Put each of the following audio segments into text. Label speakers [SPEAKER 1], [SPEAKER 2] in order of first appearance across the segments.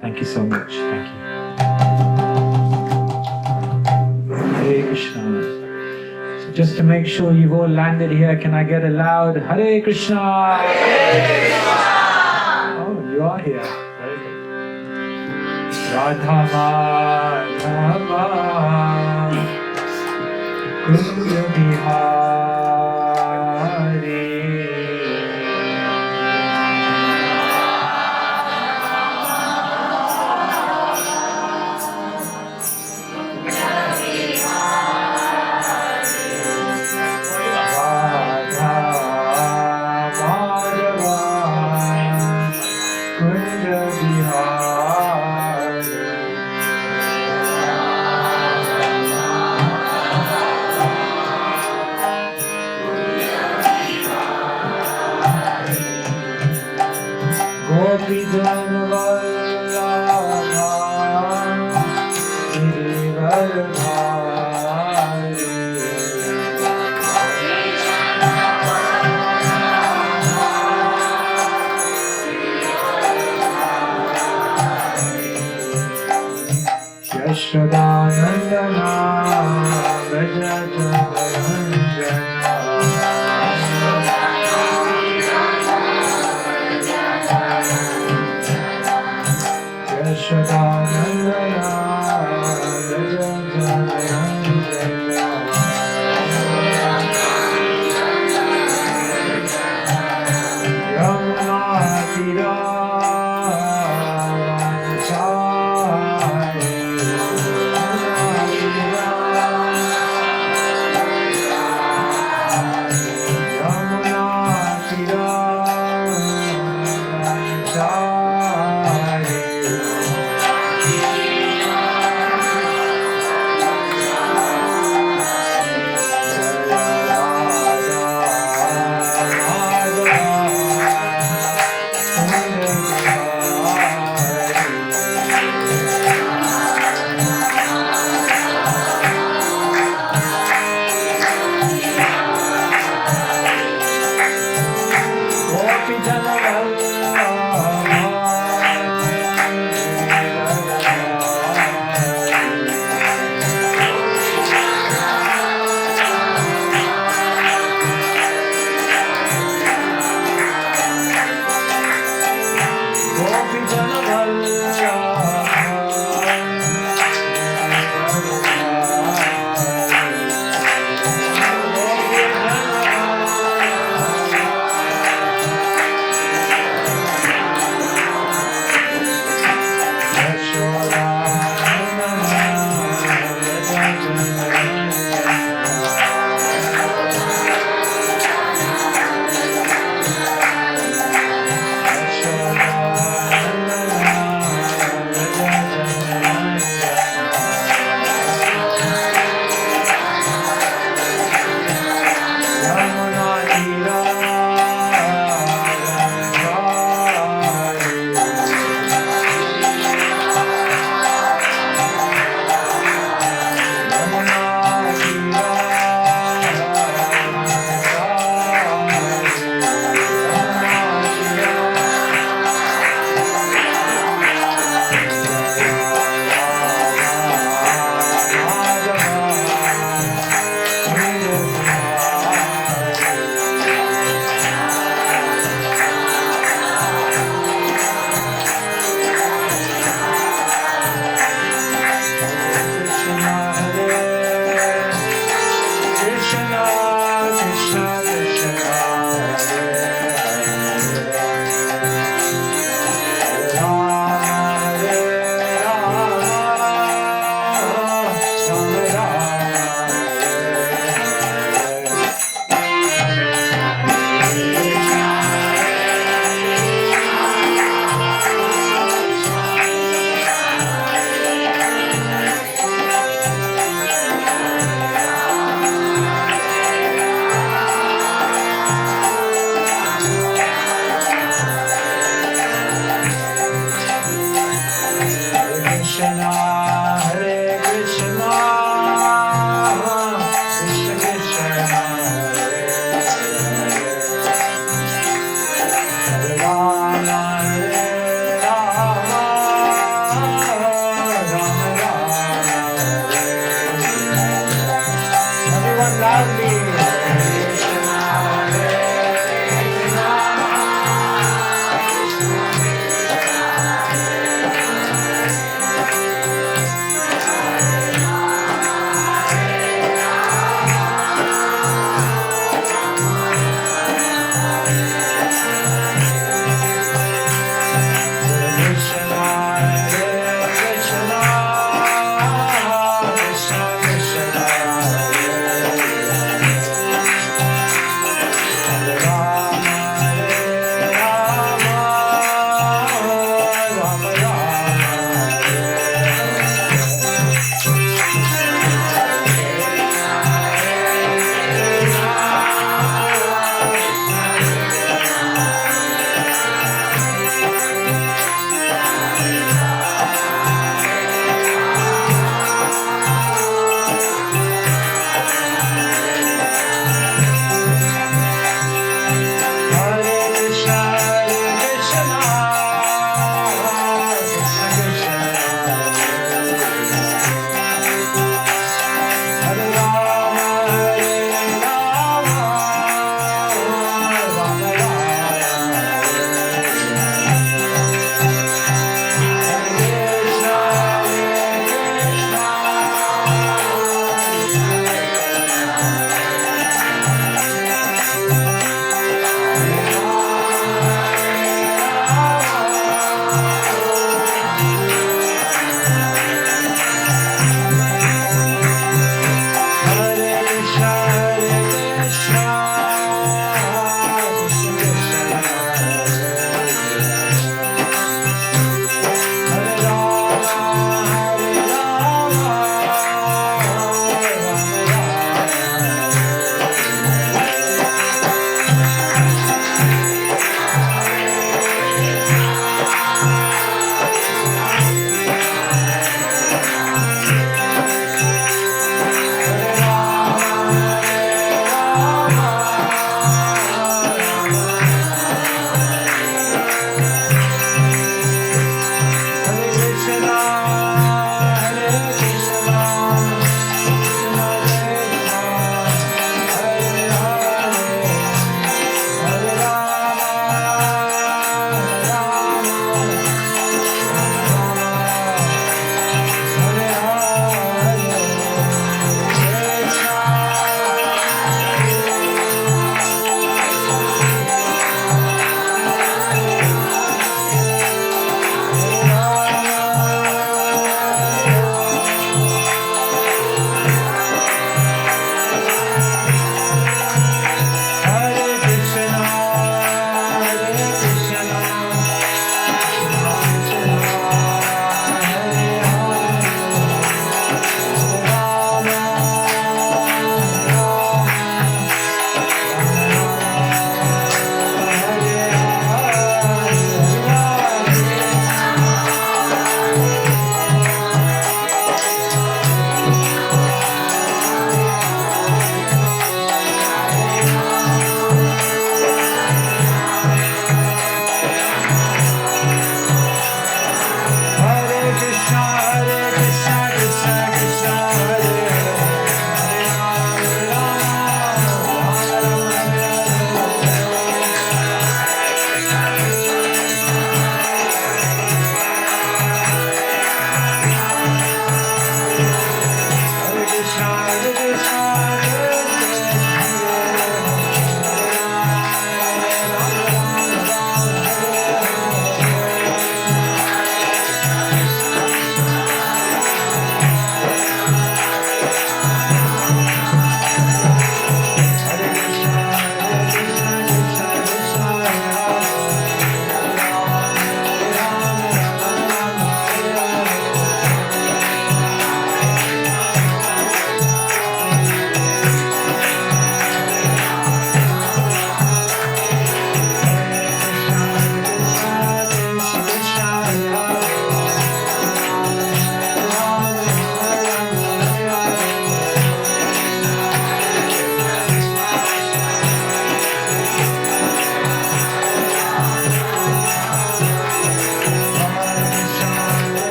[SPEAKER 1] Thank you so much. Thank you. Hare Krishna. So just to make sure you've all landed here, can I get a loud Hare Krishna? Hare Krishna. Oh, you are here. Very good. Radha Madhava Kunja Bihari Yashodanandana Vrajajanandana Yashodanandana Vrajajanandana Yamuna Tira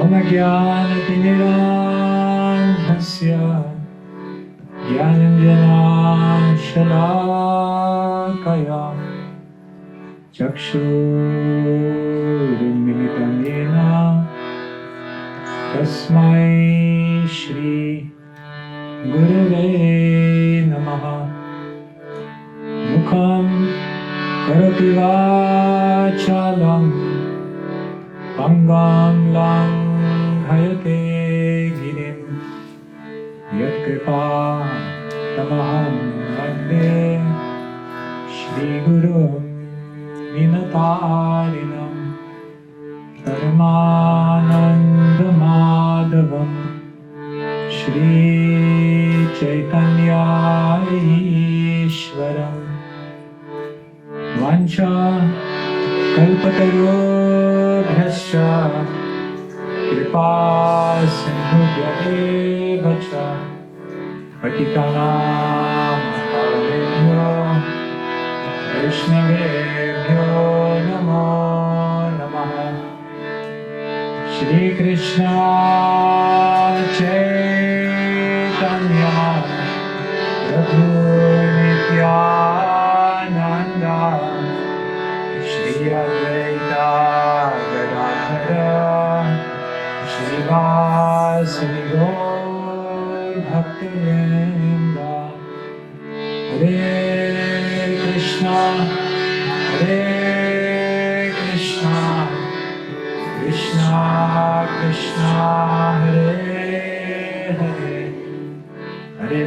[SPEAKER 1] Om Jnana-Tinirandhasya Jnana-Shalakaya Chakshurunmilitam Yena Tasmai Shri Gurave Namaha Mukham Karoti Vachalam Pangam Langhayate Girim Yat Kripa Tamaham Vande Shri Guru Vinatarinam Paramananda Madhavam Shri Chaitanya Ishwaram Vancha Kalpatarubhyascha Kripa Sindhubhya Cha Patitanam Pavanebhyo Vaishnavebhyo Namo Namaha Shri Krishna Chaitanya Prabhu Nityananda Shri Advaita Gadadhara Shri Vasani Gaur Bhaktivinoda Hare Krishna Krishna Krishna Hare Hare Hare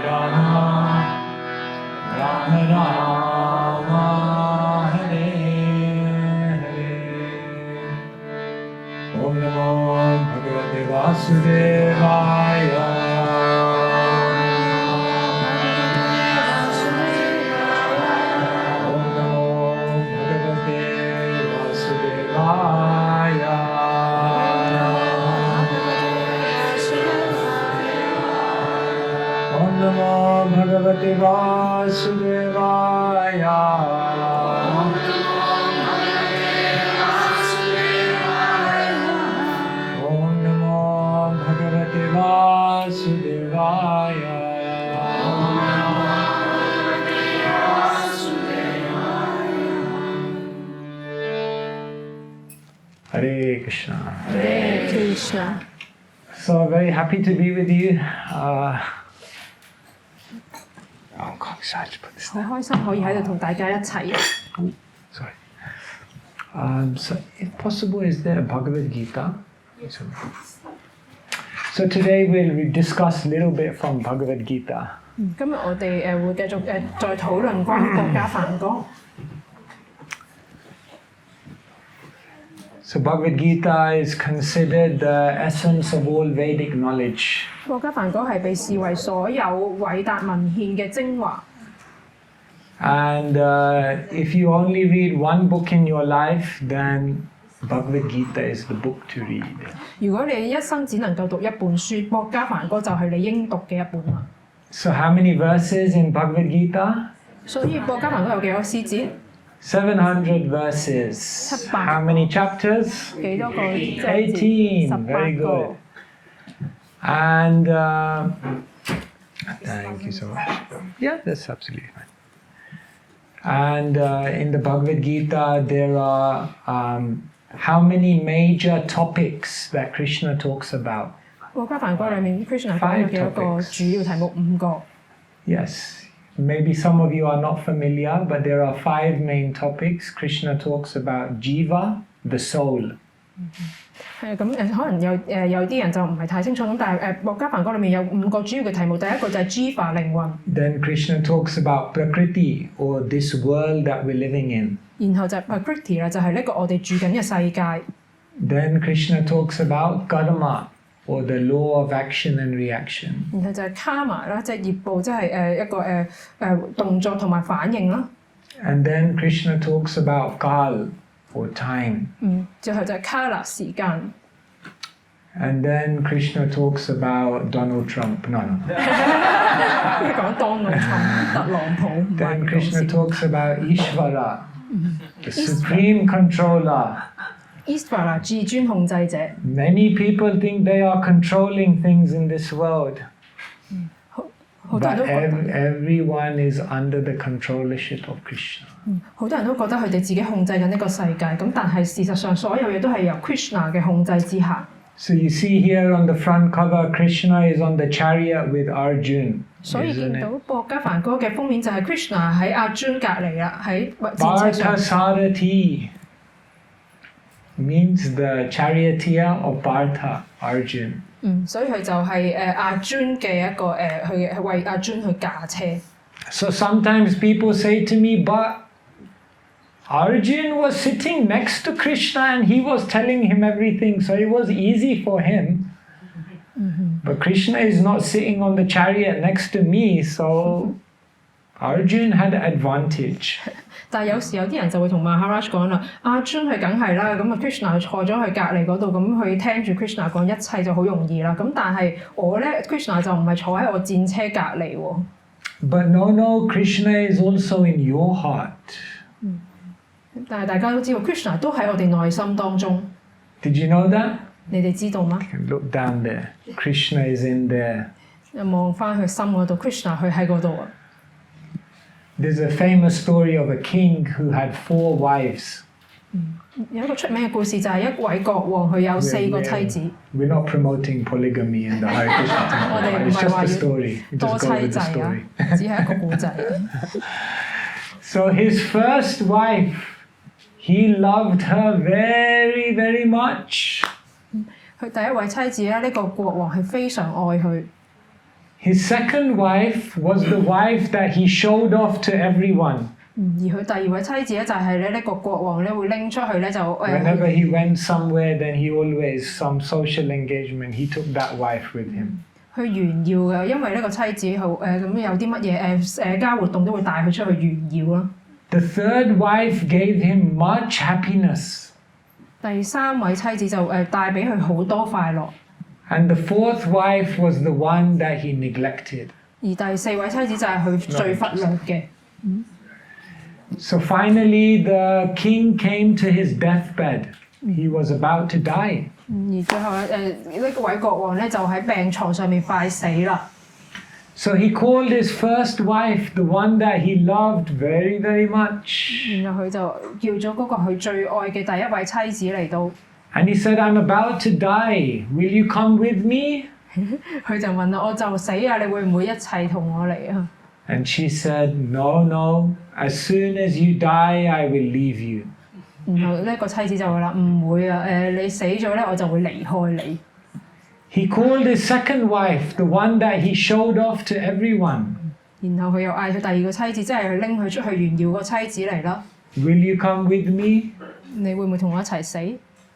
[SPEAKER 1] Rama Rama Rama Hare Hare Om Namo Bhagavate Vasudevaya Om Namo Bhagavate Vasudevaya Om Namo Bhagavate Vasudevaya Om Namo Bhagavate Vasudevaya Hare Krishna.
[SPEAKER 2] Hare Krishna.
[SPEAKER 1] So very happy to be with you. Hong Kong side, put this
[SPEAKER 2] 好開心可以喺度同大家一齊。
[SPEAKER 1] Sorry. So if possible, is there a Bhagavad Gītā? So today we'll discuss a little bit from Bhagavad Gītā.
[SPEAKER 2] 今日我哋會繼續再討論關於國家梵歌。
[SPEAKER 1] So Bhagavad Gītā is considered the essence of all Vedic knowledge.
[SPEAKER 2] 國家梵歌係被視為所有偉大文獻嘅精華。
[SPEAKER 1] And if you only read one book in your life, then Bhagavad Gītā is the book to read.
[SPEAKER 2] 如果你一生只能夠讀一本書，國家梵歌就係你應讀嘅一本啦。
[SPEAKER 1] So how many verses in Bhagavad Gītā?
[SPEAKER 2] 所以國家梵歌有幾多詩節？
[SPEAKER 1] 700 verses. How many chapters?
[SPEAKER 2] 幾多個章節
[SPEAKER 1] 18. Very
[SPEAKER 2] 18個。
[SPEAKER 1] good. And thank you so much. Yeah, that's absolutely fine. And in the Bhagavad Gītā, there are how many major topics that Krishna talks about?
[SPEAKER 2] 國家梵歌裏面 Krishna 講咗幾多個主要題目？5個。
[SPEAKER 1] Yes. Maybe some of you are not familiar, but there are 5 main topics. Krishna talks about Jiva, the soul.
[SPEAKER 2] 係咁可能有啲人就唔係太清楚咁，但係國家梵歌裏面有5個主要嘅題目，第一個就係 Jiva 靈魂。
[SPEAKER 1] Then Krishna talks about Prakriti, or this world that we're living in.
[SPEAKER 2] 然後就係 Prakriti 啦，就係呢個我哋住緊嘅世界。
[SPEAKER 1] Then Krishna talks about Karma, or the law of action and reaction.
[SPEAKER 2] 然後就係 Karma 啦，即係業報，即係一個動作同埋反應啦。
[SPEAKER 1] And then Krishna talks about Kal, or time.
[SPEAKER 2] 最後就係 Kala 時間。
[SPEAKER 1] And then Krishna talks about Donald Trump. No.
[SPEAKER 2] 講當勞侵特朗普。
[SPEAKER 1] Then Krishna talks about Ishvara, the supreme controller.
[SPEAKER 2] Ishvara 至尊控制者。
[SPEAKER 1] Many people think they are controlling things in this world.
[SPEAKER 2] 好多人
[SPEAKER 1] But
[SPEAKER 2] 都覺得
[SPEAKER 1] everyone is under the controllership of Krishna.
[SPEAKER 2] 好多人都覺得佢哋自己控制緊呢個世界，咁但係事實上所有嘢都係由 Krishna 嘅控制之下。
[SPEAKER 1] So you see here on the front cover, Krishna is on the chariot with Arjuna.
[SPEAKER 2] 所以
[SPEAKER 1] Isn't
[SPEAKER 2] 見
[SPEAKER 1] it?
[SPEAKER 2] 到博家梵歌嘅封面就係 Krishna 喺阿 Arjuna 隔離啦，喺戰車上。
[SPEAKER 1] Partha means the charioteer of Partha, Arjuna.
[SPEAKER 2] 所以佢就係阿 Arjuna 嘅一個去為阿 Arjuna 去駕車。
[SPEAKER 1] So sometimes people say to me, but Arjuna was sitting next to Krishna and he was telling him everything, so it was easy for him. But Krishna is not sitting on the chariot next to me, so Arjuna had advantage.
[SPEAKER 2] 但係有時有啲人就會同 Maharaja 講啦，阿 Arjuna 佢梗係啦，咁啊 Krishna 坐咗去隔離嗰度，咁佢聽住 Krishna 講一切就好容易啦。咁但係我咧 Krishna 就唔係坐喺我戰車隔離喎。
[SPEAKER 1] But no, Krishna is also in your heart.
[SPEAKER 2] 但係大家都知道 Krishna 都喺我哋內心當中。
[SPEAKER 1] Did you know that?
[SPEAKER 2] 你哋知道嗎？
[SPEAKER 1] Look down there. Krishna is in there.
[SPEAKER 2] 望翻佢心嗰度 ，Krishna 佢喺嗰度啊。
[SPEAKER 1] There's a famous story of a king who had 4 wives.
[SPEAKER 2] 有一個出名嘅故事就係一位國王，佢有4個妻子。
[SPEAKER 1] We're not promoting polygamy in the Hare Krishna temple.
[SPEAKER 2] 我哋唔
[SPEAKER 1] It's
[SPEAKER 2] 係
[SPEAKER 1] just
[SPEAKER 2] 話
[SPEAKER 1] a
[SPEAKER 2] 要
[SPEAKER 1] story. We
[SPEAKER 2] 多
[SPEAKER 1] just go
[SPEAKER 2] 妻
[SPEAKER 1] with
[SPEAKER 2] 制
[SPEAKER 1] the
[SPEAKER 2] 啊
[SPEAKER 1] story.，
[SPEAKER 2] 只係一個故仔。
[SPEAKER 1] So his first wife, he loved her very, very much.
[SPEAKER 2] 佢第一位妻子咧，呢個國王係非常愛佢。
[SPEAKER 1] His second wife was the wife that he showed off to everyone.
[SPEAKER 2] 而佢第二位妻子咧就係咧呢個國王咧會拎出去咧就
[SPEAKER 1] Whenever he went somewhere, then he always, some social engagement, he took that wife with him.
[SPEAKER 2] 去炫耀嘅，因為呢個妻子好咁有啲乜嘢社交活動都會帶佢出去炫耀啦。
[SPEAKER 1] The third wife gave him much happiness.
[SPEAKER 2] 第三位妻子就帶俾佢好多快樂。
[SPEAKER 1] And the fourth wife was the one that he neglected.
[SPEAKER 2] 而第四位妻子就係佢最忽略嘅。
[SPEAKER 1] So finally, the king came to his deathbed. He was about to die.
[SPEAKER 2] 而最後呢位國王咧就喺病床上面快死啦。
[SPEAKER 1] So he called his first wife, the one that he loved very, very much.
[SPEAKER 2] 然後佢就叫咗嗰個佢最愛嘅第一位妻子嚟到，
[SPEAKER 1] And he said, I'm about to die. Will you come with me?
[SPEAKER 2] 佢就問啦：我就死啊！你會唔會一齊同我嚟啊？
[SPEAKER 1] And she said, No, no. As soon as you die, I will leave you.
[SPEAKER 2] 然後呢個妻子就話啦：唔會啊！你死咗咧，我就會離開你。
[SPEAKER 1] He called his second wife, the one that he showed off to everyone.
[SPEAKER 2] 然後佢又嗌佢第二個妻子，即係拎佢出去炫耀個妻子嚟啦。
[SPEAKER 1] Will you come with me?
[SPEAKER 2] 你會唔會同我一齊死？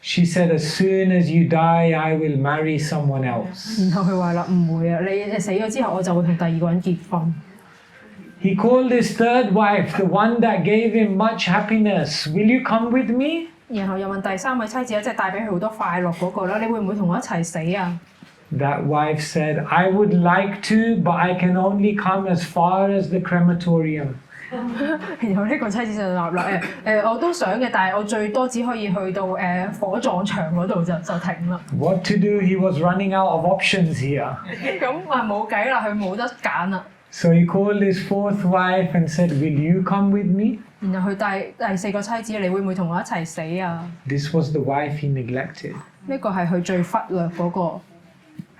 [SPEAKER 1] She said, As soon as you die, I will marry someone else.
[SPEAKER 2] 然後佢話啦：唔會啊！你死咗之後，我就會同第二個人結婚。
[SPEAKER 1] He called his third wife, the one that gave him much happiness. Will you come with me?
[SPEAKER 2] 然後又問第三位妻子即係帶俾佢好多快樂嗰個啦，你會唔會同我一齊死啊？
[SPEAKER 1] That wife said, I would like to, but I can only come as far as the crematorium.
[SPEAKER 2] 然後呢個妻子就答啦：我都想嘅，但係我最多只可以去到火葬場嗰度就停啦。
[SPEAKER 1] What to do? He was running out of options here.
[SPEAKER 2] 咁啊冇計啦，佢冇得揀啦。
[SPEAKER 1] So he called his fourth wife and said, Will you come with me?
[SPEAKER 2] 然後佢第四個妻子，你會唔會同我一齊死啊？
[SPEAKER 1] This was the wife he neglected.
[SPEAKER 2] 呢個係佢最忽略嗰個。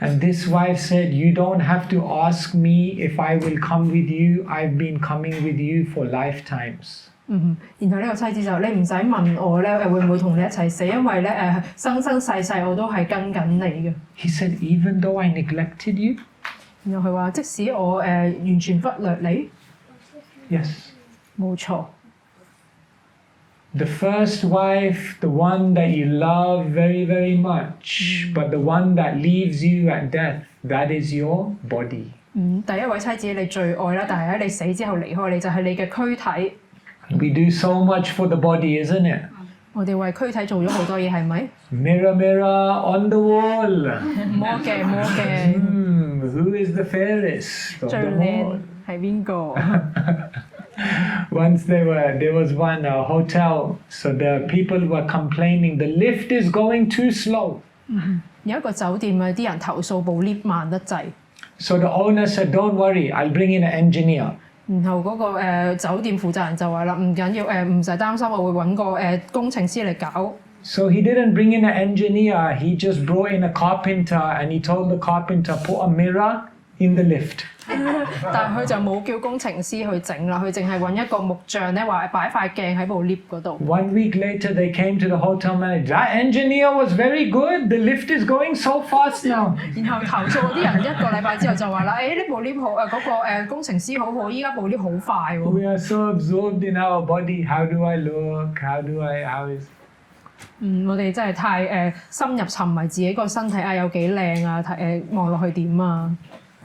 [SPEAKER 1] And this wife said, You don't have to ask me if I will come with you. I've been coming with you for lifetimes.
[SPEAKER 2] 然後呢個妻子就你唔使問我咧會唔會同你一齊死，因為咧生生世世我都係跟緊你嘅。
[SPEAKER 1] He said, Even though I neglected you?
[SPEAKER 2] 然後佢話：即使我完全忽略你，
[SPEAKER 1] Yes.
[SPEAKER 2] 冇錯。
[SPEAKER 1] The first wife, the one that you love very, very much, but the one that leaves you at death, that is your body.
[SPEAKER 2] 第一位妻子你最愛啦，但係喺你死之後離開你就係你嘅軀體。
[SPEAKER 1] We do so much for the body, isn't it?
[SPEAKER 2] 我哋為軀體做咗好多嘢，係咪？
[SPEAKER 1] Mirror, mirror on the wall.
[SPEAKER 2] 魔嘅，
[SPEAKER 1] Who is the fairest of
[SPEAKER 2] 最
[SPEAKER 1] them
[SPEAKER 2] 靚
[SPEAKER 1] all?
[SPEAKER 2] 係邊個？
[SPEAKER 1] Once there was one hotel, so the people were complaining the lift is going too slow.
[SPEAKER 2] 有一個酒店啊，啲人投訴部 lift 慢得滯。
[SPEAKER 1] So the owner said, "Don't worry, I'll bring in an engineer."
[SPEAKER 2] 然後嗰個酒店負責人就話啦，唔緊要唔使擔心，我會揾個工程師嚟搞。
[SPEAKER 1] So he didn't bring in an engineer, he just brought in a carpenter and he told the carpenter, put a mirror in the lift.
[SPEAKER 2] 但係佢就冇叫工程師去整啦，佢淨係揾一個木匠咧，話擺塊鏡喺部 lift 嗰度。
[SPEAKER 1] 1 week later, they came to the hotel manager. That engineer was very good. The lift is going so fast now.
[SPEAKER 2] 然後投訴嗰啲人一個禮拜之後就話啦，呢部 lift 好嗰個工程師好好，依家部 lift 好快喎。
[SPEAKER 1] We are so absorbed in our body. How do I look? How is?
[SPEAKER 2] 我哋真係太深入沉迷自己個身體啊，有幾靚啊，望落去點啊？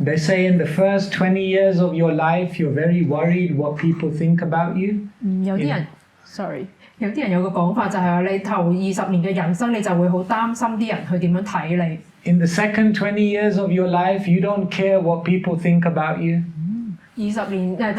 [SPEAKER 1] They say in the first 20 years of your life, you're very worried what people think about you.
[SPEAKER 2] 有啲人有啲人有個講法就係話，你頭20年嘅人生，你就會好擔心啲人去點樣睇你。
[SPEAKER 1] In the second 20 years of your life, you don't care what people think about you.
[SPEAKER 2] 20年第二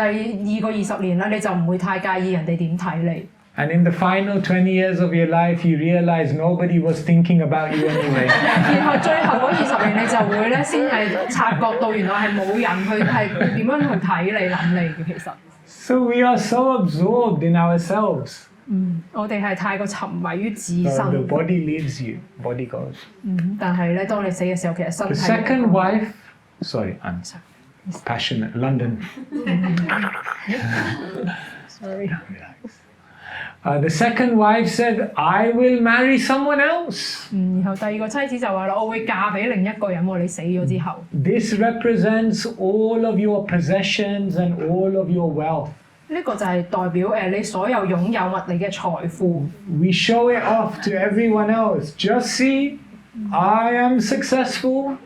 [SPEAKER 2] 個20年啦，你就唔會太介意人哋點睇你。
[SPEAKER 1] And in the final 20 years of your life, you realize nobody was thinking about you anyway.
[SPEAKER 2] 然後最後嗰20年，你就會咧先係察覺到原來係冇人去係點樣去睇你諗你嘅其實。
[SPEAKER 1] So we are so absorbed in ourselves.
[SPEAKER 2] 我哋係太過沉迷於自身。
[SPEAKER 1] So the body leaves you, body goes.
[SPEAKER 2] 但係咧，當你死嘅時候，其實身體。
[SPEAKER 1] The second wife, sorry, I'm passionate. London.
[SPEAKER 2] Sorry.
[SPEAKER 1] The second wife said, "I will marry someone else."
[SPEAKER 2] 然後第二個妻子就話啦，我會嫁俾另一個人喎，你死咗之後。
[SPEAKER 1] This represents all of your possessions and all of your wealth.
[SPEAKER 2] 呢個就係代表你所有擁有物你嘅財富。
[SPEAKER 1] We show it off to everyone else. Just see, I am successful.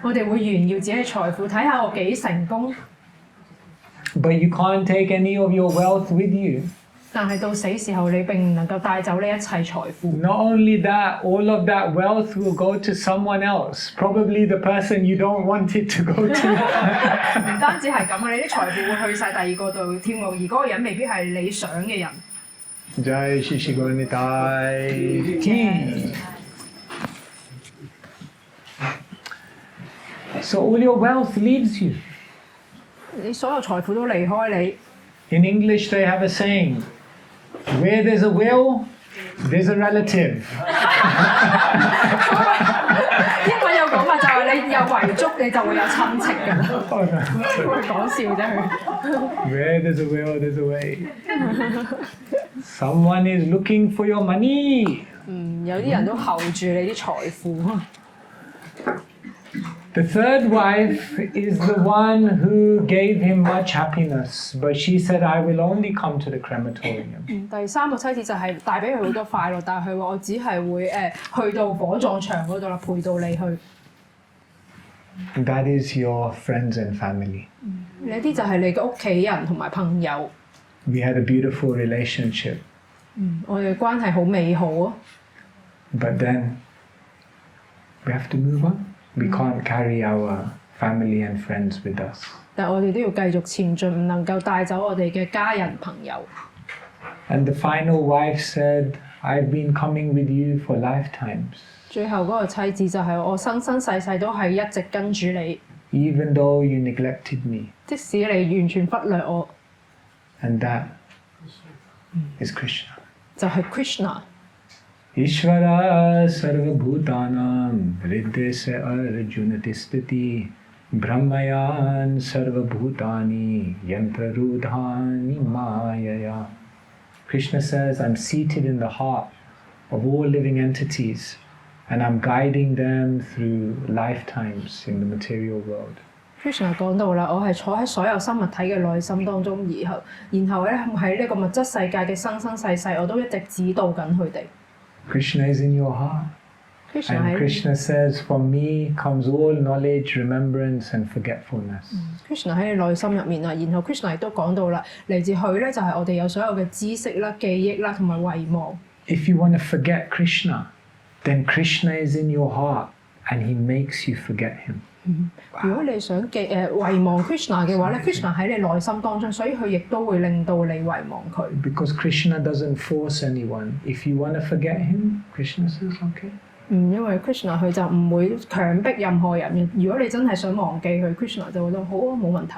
[SPEAKER 2] 我哋會炫耀自己嘅財富，睇下我幾成功。
[SPEAKER 1] But you can't take any of your wealth with you.
[SPEAKER 2] 但係到死時候，你並唔能夠帶走呢一切財富。
[SPEAKER 1] Not only that, all of that wealth will go to someone else, probably the person you don't want it to go to.
[SPEAKER 2] 唔單止係咁啊，你啲財富會去晒第二個度添喎，而嗰個人未必係你想嘅人。
[SPEAKER 1] Jai Shri Shri Gaura Nitai Ki. So all your wealth leaves you.
[SPEAKER 2] 你所有財富都離開你。
[SPEAKER 1] In English, they have a saying, where there's a will, there's a relative.
[SPEAKER 2] 英文有講法就係你有遺囑，你就會有親戚㗎。佢講笑啫佢。
[SPEAKER 1] Where there's a will, there's a way. Someone is looking for your money.
[SPEAKER 2] 有啲人都候住你啲財富。
[SPEAKER 1] The third wife is the one who gave him much happiness, but she said, I will only come to the crematorium.
[SPEAKER 2] 第三個妻子就係帶俾佢好多快樂，但係佢話我只係會去到火葬場嗰度啦，陪到你去。
[SPEAKER 1] That is your friends and family.
[SPEAKER 2] 呢啲就係你嘅屋企人同埋朋友。
[SPEAKER 1] We had a beautiful relationship.
[SPEAKER 2] 我哋嘅關係好美好啊。
[SPEAKER 1] But then we have to move on. We can't carry our family and friends with us.
[SPEAKER 2] 但我哋都要繼續前進，唔能夠帶走我哋嘅家人朋友。
[SPEAKER 1] And the final wife said, I've been coming with you for lifetimes.
[SPEAKER 2] 最後嗰個妻子就係我生生世世都係一直跟住你。
[SPEAKER 1] Even though you neglected me.
[SPEAKER 2] 即使你完全忽略我。
[SPEAKER 1] And that is Krishna.
[SPEAKER 2] 就係 Krishna。Ishvara
[SPEAKER 1] sarva bhutanam hridya arjuna tisthiti brahmayan sarva bhutani yantra rudhani mayaya. Krishna says, I'm seated in the heart of all living entities and I'm guiding them through lifetimes in the material world.
[SPEAKER 2] Krishna 講到啦，我係坐喺所有生物體嘅內心當中，然後咧喺呢個物質世界嘅生生世世，我都一直指導緊佢哋。
[SPEAKER 1] Krishna is in your heart. And Krishna says, from me comes all knowledge, remembrance and forgetfulness.
[SPEAKER 2] Krishna 喺你內心入面啦，然後 Krishna 亦都講到啦，嚟自佢咧就係我哋有所有嘅知識啦、記憶啦同埋遺忘。
[SPEAKER 1] If you want to forget Krishna, then Krishna is in your heart and he makes you forget him.
[SPEAKER 2] 如果你想遺忘 Krishna 嘅話咧，Krishna 喺你內心當中，所以佢亦都會令到你遺忘佢。
[SPEAKER 1] Because Krishna doesn't force anyone. If you want to forget him, Krishna says, okay.
[SPEAKER 2] 因為 Krishna 佢就唔會強迫任何人嘅。如果你真係想忘記佢 ，Krishna 就覺得好啊，冇問題。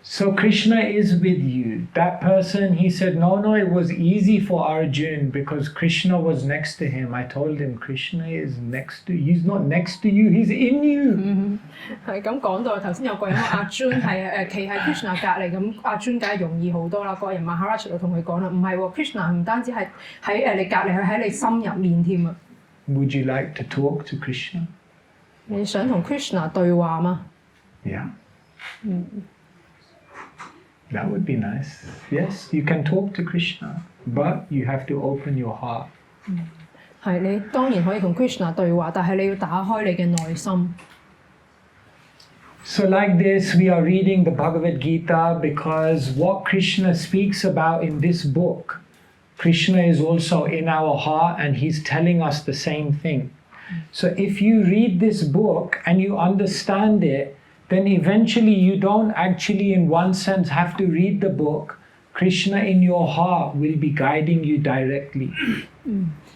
[SPEAKER 1] So Krishna is with you. That person, he said, no, it was easy for Arjuna because Krishna was next to him. I told him, Krishna is next to you. He's not next to you, he's in you.
[SPEAKER 2] 係咁講到頭先有個人話Arjuna係企喺 Krishna 隔離，咁Arjuna梗係容易好多啦。個人 Maharaja 就同佢講啦，唔係喎 ，Krishna 唔單止係喺你隔離，佢喺你心入面添啊。
[SPEAKER 1] Would you like to talk to Krishna?
[SPEAKER 2] 你想同 Krishna 對話嗎？
[SPEAKER 1] Yeah. That would be nice. Yes, you can talk to Krishna, but you have to open your heart.
[SPEAKER 2] 係你當然可以同 Krishna 對話，但係你要打開你嘅內心。
[SPEAKER 1] So like this, we are reading the Bhagavad Gītā because what Krishna speaks about in this book, Krishna is also in our heart and he's telling us the same thing. So if you read this book and you understand it, then eventually you don't actually in one sense have to read the book. Krishna in your heart will be guiding you directly.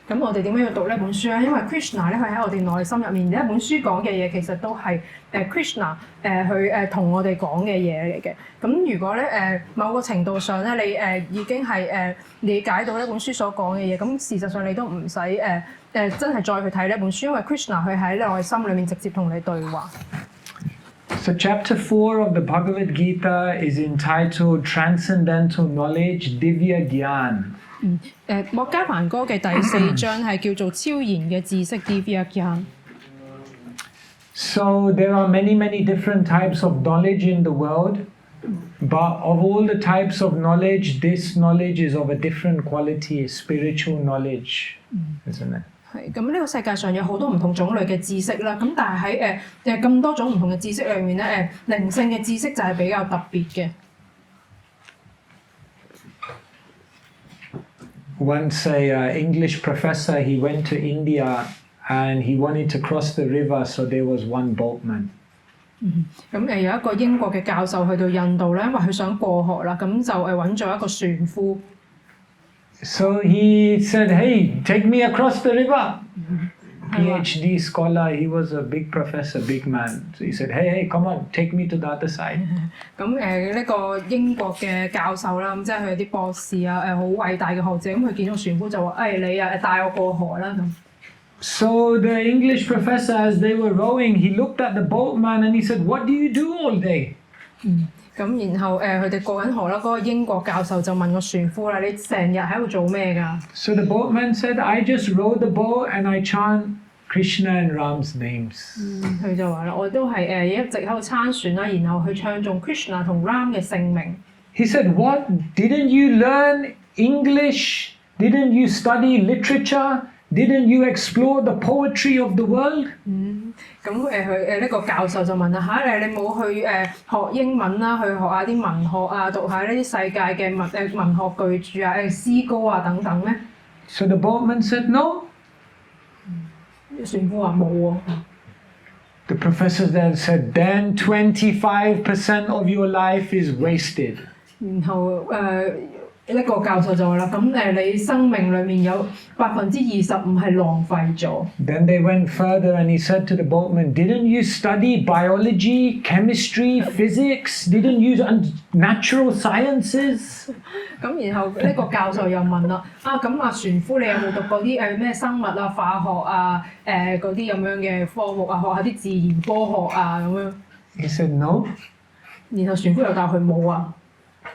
[SPEAKER 2] 咁我哋點樣要讀呢本書咧？因為 Krishna 咧，佢喺我哋內心入面，呢一本書講嘅嘢其實都係Krishna 佢同我哋講嘅嘢嚟嘅。咁如果咧某個程度上咧，你已經係理解到呢本書所講嘅嘢，咁事實上你都唔使真係再去睇呢本書，因為 Krishna 佢喺內心裏面直接同你對話。
[SPEAKER 1] So chapter 4 of the Bhagavad Gītā is entitled Transcendental Knowledge Divya Gyan.
[SPEAKER 2] 莫伽梵歌嘅第4章係叫做超然嘅知識 Divya Gyan。So
[SPEAKER 1] there are many different types of knowledge in the world, but of all the types of knowledge, this knowledge is of a different quality, spiritual knowledge, isn't it?
[SPEAKER 2] 係咁呢個世界上有好多唔同種類嘅知識啦，咁但係喺咁多種唔同嘅知識裏面咧，靈性嘅知識就係比較特別嘅。
[SPEAKER 1] Once a English professor, he went to India and he wanted to cross the river, so there was one boatman.
[SPEAKER 2] 咁有一個英國嘅教授去到印度咧，因為佢想過河啦，咁就揾咗一個船夫。
[SPEAKER 1] So he said, "Hey, take me across the river." PhD scholar, he was a big professor, big man. So he said, "Hey, come on, take me to the other side."
[SPEAKER 2] 咁呢個英國嘅教授啦，咁即係佢啲博士啊，好偉大嘅學者，咁佢見到船夫就話：你帶我過河啦咁。
[SPEAKER 1] So the English professor, as they were rowing, he looked at the boatman and he said, "What do you do all day?"
[SPEAKER 2] 咁然後佢哋過緊河啦，嗰個英國教授就問個船夫啦：你成日喺度做咩㗎？
[SPEAKER 1] So the boatman said, "I just row the boat and I chant Krishna and Ram's names."
[SPEAKER 2] 佢就話啦：我都係一直喺度撐船啦，然後去唱頌 Krishna 同 Ram 嘅聖名。
[SPEAKER 1] He said, "What? Didn't you learn English? Didn't you study literature? Didn't you explore the poetry of the world?"
[SPEAKER 2] 咁佢呢個教授就問啦你冇去學英文啦，去學下啲文學啊，讀下呢啲世界嘅文學巨著啊、詩歌啊等等咩？
[SPEAKER 1] So the boatman said, "No."
[SPEAKER 2] 船夫話冇喎。
[SPEAKER 1] The professor then said, "Then 25% of your life is wasted."
[SPEAKER 2] 然後呢個教授就話啦，咁你生命裡面有25%係浪費咗。
[SPEAKER 1] Then they went further and he said to the boatman, "Didn't you study biology, chemistry, physics? Didn't you natural sciences?"
[SPEAKER 2] 咁然後呢個教授又問啦，咁船夫你有冇讀過啲咩生物啊、化學啊、嗰啲咁樣嘅科目啊，學下啲自然科學啊咁樣？
[SPEAKER 1] He said, "No."
[SPEAKER 2] 然後船夫又答佢冇啊。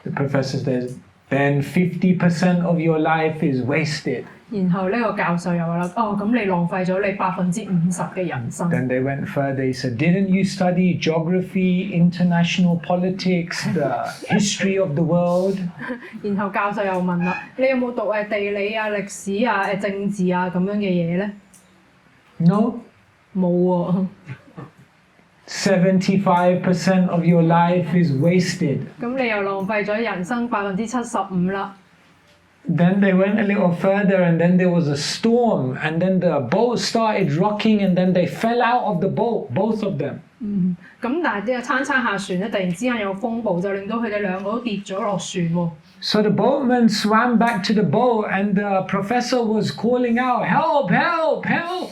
[SPEAKER 1] The professor says, "Then 50% of your life is wasted."
[SPEAKER 2] 然後呢個教授又話啦，咁你浪費咗你50%嘅人生。
[SPEAKER 1] Then they went further. He said, "Didn't you study geography, international politics, the history of the world?"
[SPEAKER 2] 然後教授又問啦，你有冇讀地理啊、歷史啊、政治啊咁樣嘅嘢咧？
[SPEAKER 1] No.
[SPEAKER 2] 冇喎。
[SPEAKER 1] 75% of your life is wasted.
[SPEAKER 2] 咁你又浪費咗人生75%啦。
[SPEAKER 1] Then they went a little further and then there was a storm and then the boat started rocking and then they fell out of the boat, both of them.
[SPEAKER 2] 咁但係啲撐下船咧，突然之間有風暴，就令到佢哋兩個都跌咗落船喎。
[SPEAKER 1] So the boatman swam back to the boat and the professor was calling out, "Help, help, help!"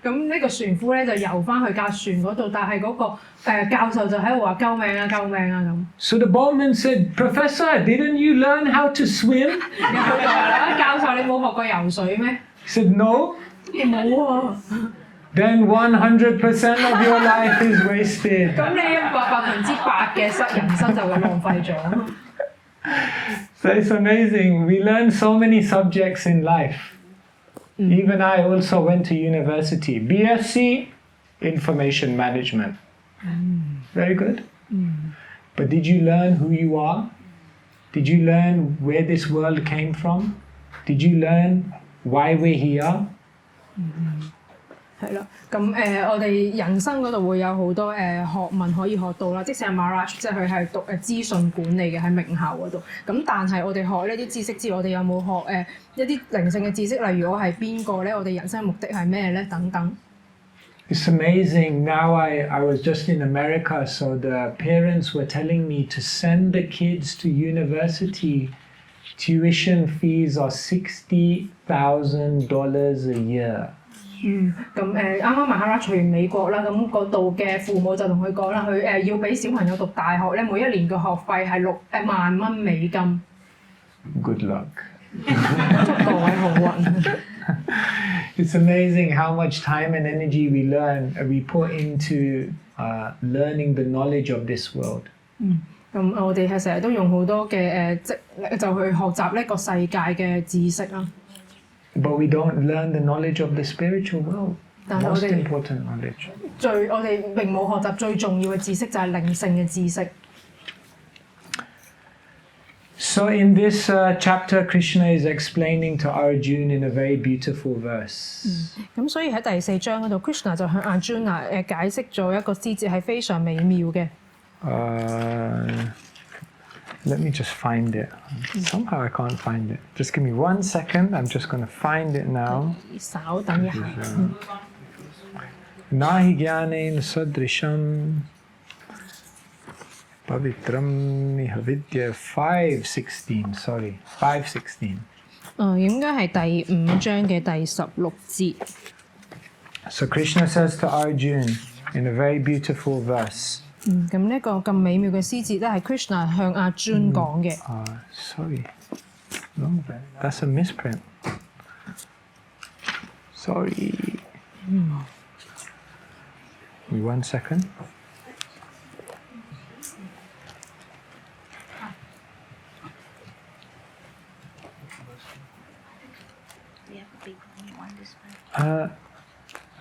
[SPEAKER 2] 咁呢個船夫咧就游翻去架船嗰度，但係嗰個教授就喺度話救命啊救命啊咁。
[SPEAKER 1] So the boatman said, "Professor, didn't you learn how to swim?"
[SPEAKER 2] 佢就話啦：教授你冇學過游水咩？
[SPEAKER 1] He said, "No."
[SPEAKER 2] 冇啊。
[SPEAKER 1] Then 100% of your life is wasted.
[SPEAKER 2] 咁你100%嘅人生就會浪費咗。
[SPEAKER 1] So it's amazing. We learn so many subjects in life. Even I also went to university. BSc, Information Management. Very good. But did you learn who you are? Did you learn where this world came from? Did you learn why we're here?
[SPEAKER 2] 係啦，咁我哋人生嗰度會有好多學問可以學到啦。即使係 Maharaja， 即係佢係讀資訊管理嘅喺名校嗰度。咁但係我哋學呢啲知識之外，我哋有冇學一啲靈性嘅知識？例如我係邊個咧？我哋人生嘅目的係咩咧？等等。
[SPEAKER 1] It's amazing. Now I was just in America, so the parents were telling me to send the kids to university. Tuition fees are $60,000 a year.
[SPEAKER 2] 咁啱啱Maharaja去完美國啦，咁嗰度嘅父母就同佢講啦，佢要俾小朋友讀大學咧，每一年嘅學費係$60,000。
[SPEAKER 1] Good luck.
[SPEAKER 2] 祝各位好運。
[SPEAKER 1] It's amazing how much time and energy we put into learning the knowledge of this world.
[SPEAKER 2] 咁我哋係成日都用好多嘅就去學習呢個世界嘅知識啦。
[SPEAKER 1] But we don't learn the knowledge of the spiritual world. Most important knowledge.
[SPEAKER 2] 我哋並冇學習最重要嘅知識，就係靈性嘅知識。
[SPEAKER 1] So in this chapter, Krishna is explaining to Arjuna in a very beautiful verse.
[SPEAKER 2] 咁所以喺第4章嗰度 ，Krishna 就向 Arjuna 解釋咗一個詩節係非常美妙嘅。
[SPEAKER 1] Let me just find it. Somehow I can't find it. Just give me 1 second. I'm just going to find it now.
[SPEAKER 2] 稍等一下。
[SPEAKER 1] Nahi jnanena sadrisham pavitram iha vidya 5:16. Sorry, 5:16.
[SPEAKER 2] 應該係第5章嘅第16節。
[SPEAKER 1] So Krishna says to Arjuna in a very beautiful verse.
[SPEAKER 2] 咁呢個咁美妙嘅詩節咧，係 Krishna 向阿 Arjuna 講嘅。
[SPEAKER 1] Sorry, no, that's a misprint. Sorry. Give me 1 second.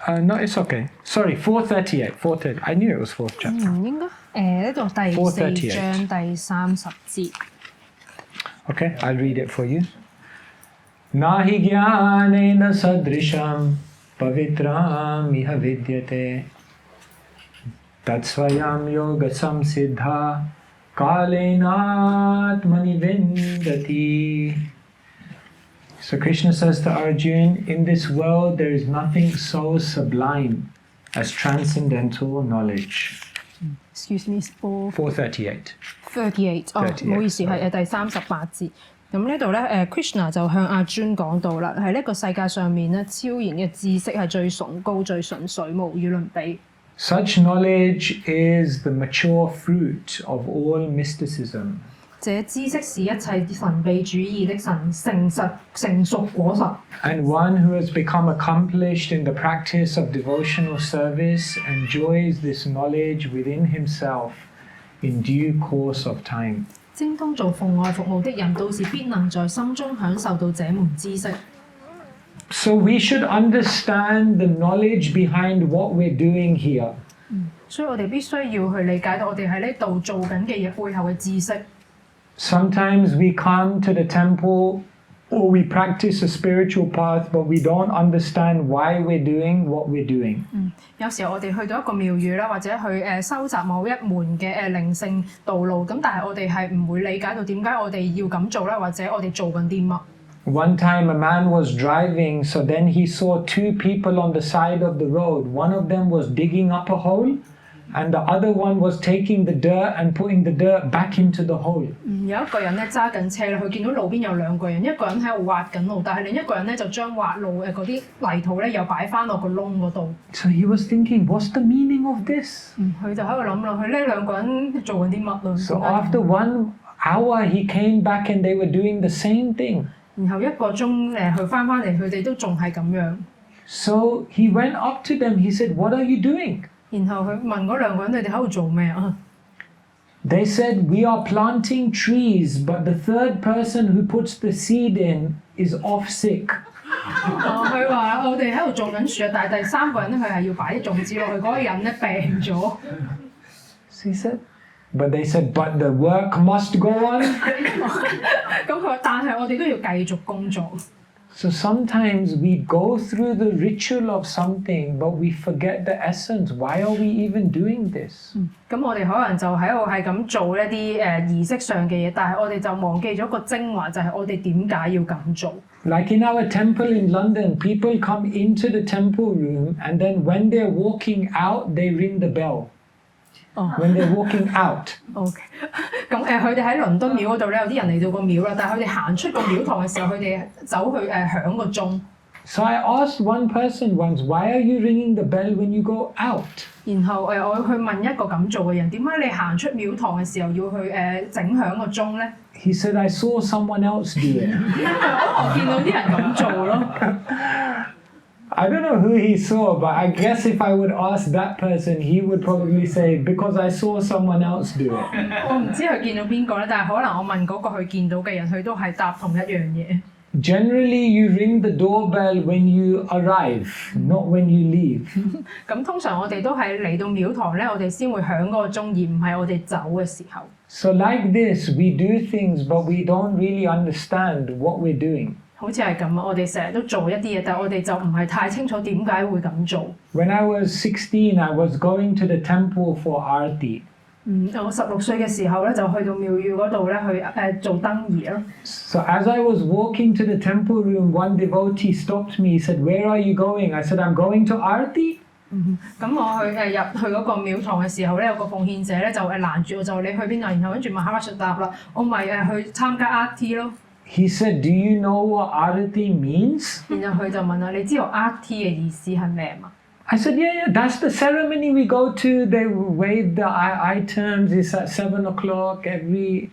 [SPEAKER 1] No, it's okay. Sorry, 438. 430. I knew it was 4th chapter.
[SPEAKER 2] 應該呢度第4章第30節。
[SPEAKER 1] Okay, I'll read it for you. Nahi jnanena sadrisham pavitram iha vidyate tatsvayam yoga samsiddha kalenatmani vindati. So Krishna says to Arjuna, in this world there is nothing so sublime as transcendental knowledge.
[SPEAKER 2] Excuse me,
[SPEAKER 1] 438.
[SPEAKER 2] 38唔好意思，係第38節。咁呢度咧Krishna 就向阿 Arjuna 講到啦，喺呢個世界上面咧，超然嘅知識係最崇高、最純粹、無與倫比。
[SPEAKER 1] Such knowledge is the mature fruit of all mysticism.
[SPEAKER 2] 這知識是一切神秘主義的成熟果實。
[SPEAKER 1] And one who has become accomplished in the practice of devotional service enjoys this knowledge within himself in due course of time.
[SPEAKER 2] 精通做奉愛服務的人，到時必能在心中享受到這門知識。
[SPEAKER 1] So we should understand the knowledge behind what we're doing here.
[SPEAKER 2] 所以我哋必須要去理解到我哋喺呢度做緊嘅嘢背後嘅知識。
[SPEAKER 1] Sometimes we come to the temple or we practice a spiritual path, but we don't understand why we're doing what we're doing.
[SPEAKER 2] 有時候我哋去到一個廟宇啦，或者去修習某一門嘅靈性道路，咁但係我哋係唔會理解到點解我哋要咁做啦，或者我哋做緊啲乜。
[SPEAKER 1] One time a man was driving, so then he saw 2 people on the side of the road. One of them was digging up a hole and the other one was taking the dirt and putting the dirt back into the hole.
[SPEAKER 2] 有一個人咧揸緊車咧，佢見到路邊有兩個人，一個人喺度挖緊路，但係另一個人咧就將挖路嘅嗰啲泥土咧又擺翻落個窿嗰度。
[SPEAKER 1] So he was thinking, what's the meaning of this?
[SPEAKER 2] 佢就喺度諗落去呢兩個人做緊啲乜啊
[SPEAKER 1] So after 1 hour, he came back and they were doing the same thing.
[SPEAKER 2] 然後1個鐘佢翻嚟，佢哋都仲係咁樣。
[SPEAKER 1] So he went up to them. He said, "What are you doing?"
[SPEAKER 2] 然後佢問嗰兩個人：你哋喺度做咩啊？
[SPEAKER 1] They said, "We are planting trees, but the third person who puts the seed in is off sick."
[SPEAKER 2] 佢話我哋喺度種緊樹啊，但係第三個人咧，佢係要擺啲種子落去，嗰個人咧病咗。
[SPEAKER 1] So he said, but they said, "But the work must go on."
[SPEAKER 2] 咁佢話：但係我哋都要繼續工作。
[SPEAKER 1] So sometimes we go through the ritual of something, but we forget the essence. Why are we even doing this?
[SPEAKER 2] 咁我哋可能就喺度係咁做一啲儀式上嘅嘢，但係我哋就忘記咗個精華，就係我哋點解要咁做。
[SPEAKER 1] Like in our temple in London, people come into the temple room, and then when they're walking out, they ring the bell. When they're walking out.
[SPEAKER 2] OK， 咁佢哋喺倫敦廟嗰度咧，有啲人嚟到個廟啦，但係佢哋行出個廟堂嘅時候，佢哋走去響個鐘。
[SPEAKER 1] So I asked one person once, why are you ringing the bell when you go out?
[SPEAKER 2] 然後我去問一個咁做嘅人，點解你行出廟堂嘅時候要去整響個鐘咧？
[SPEAKER 1] He said, I saw someone else do it.
[SPEAKER 2] 我見到啲人咁做咯。
[SPEAKER 1] I don't know who he saw, but I guess if I would ask that person, he would probably say, because I saw someone else do it.
[SPEAKER 2] 我唔知佢見到邊個咧，但係可能我問嗰個佢見到嘅人，佢都係答同一樣嘢。
[SPEAKER 1] Generally, you ring the doorbell when you arrive, not when you leave.
[SPEAKER 2] 咁通常我哋都係嚟到廟堂咧，我哋先會響嗰個鐘，而唔係我哋走嘅時候。
[SPEAKER 1] So like this, we do things, but we don't really understand what we're doing.
[SPEAKER 2] 好似係咁啊！我哋成日都做一啲嘢，但係我哋就唔係太清楚點解會咁做。
[SPEAKER 1] When I was 16, I was going to the temple for Arati.
[SPEAKER 2] 我16歲嘅時候咧，就去到廟宇嗰度咧去做燈儀咯。
[SPEAKER 1] So as I was walking to the temple room, one devotee stopped me. He said, "Where are you going?" I said, "I'm going to Arati."
[SPEAKER 2] 咁我入去嗰個廟堂嘅時候咧，有個奉獻者咧就攔住我，就你去邊啊？然後跟住Maharaja答啦，我咪去參加 Arati 咯。
[SPEAKER 1] He said, "Do you know what Arati means?"
[SPEAKER 2] 然後佢就問啦：你知道 Arati 嘅意思係咩嘛？
[SPEAKER 1] I said, "Yeah, that's the ceremony we go to. They wave the items. It's at 7 o'clock every."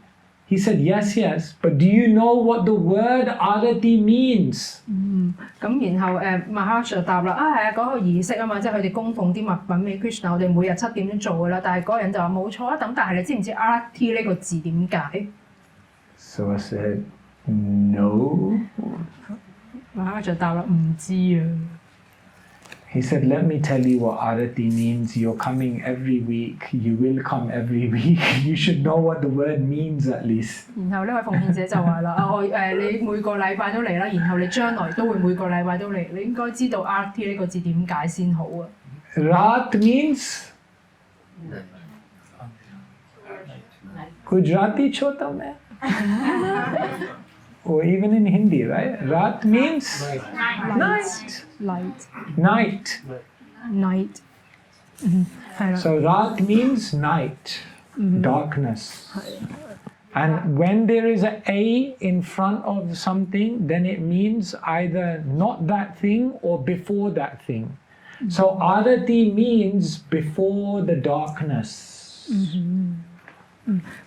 [SPEAKER 1] He said, "Yes, but do you know what the word Arati means?"
[SPEAKER 2] 咁然後Maharaja 就答啦：係啊，嗰個儀式啊嘛，即係佢哋供奉啲物品俾 Krishna， 我哋每日7點鐘做噶啦。但係嗰個人就話冇錯啊，咁但係你知唔知 Arati 呢個字點解
[SPEAKER 1] So I said, "No."
[SPEAKER 2] Maharaja 就答啦：唔知啊。
[SPEAKER 1] He said, "Let me tell you what Arati means. You're coming every week. You will come every week. You should know what the word means at least."
[SPEAKER 2] 然後呢位奉獻者就話啦：你每個禮拜都嚟啦，然後你將來都會每個禮拜都嚟，你應該知道 Arati 呢個字點解先好啊。
[SPEAKER 1] Rat means Gujarati chota mein. Or even in Hindi, right? Rat means night.
[SPEAKER 2] Night. 係啦。
[SPEAKER 1] So Rat means night, darkness. And when there is an A in front of something, then it means either not that thing or before that thing. So Arati means before the darkness.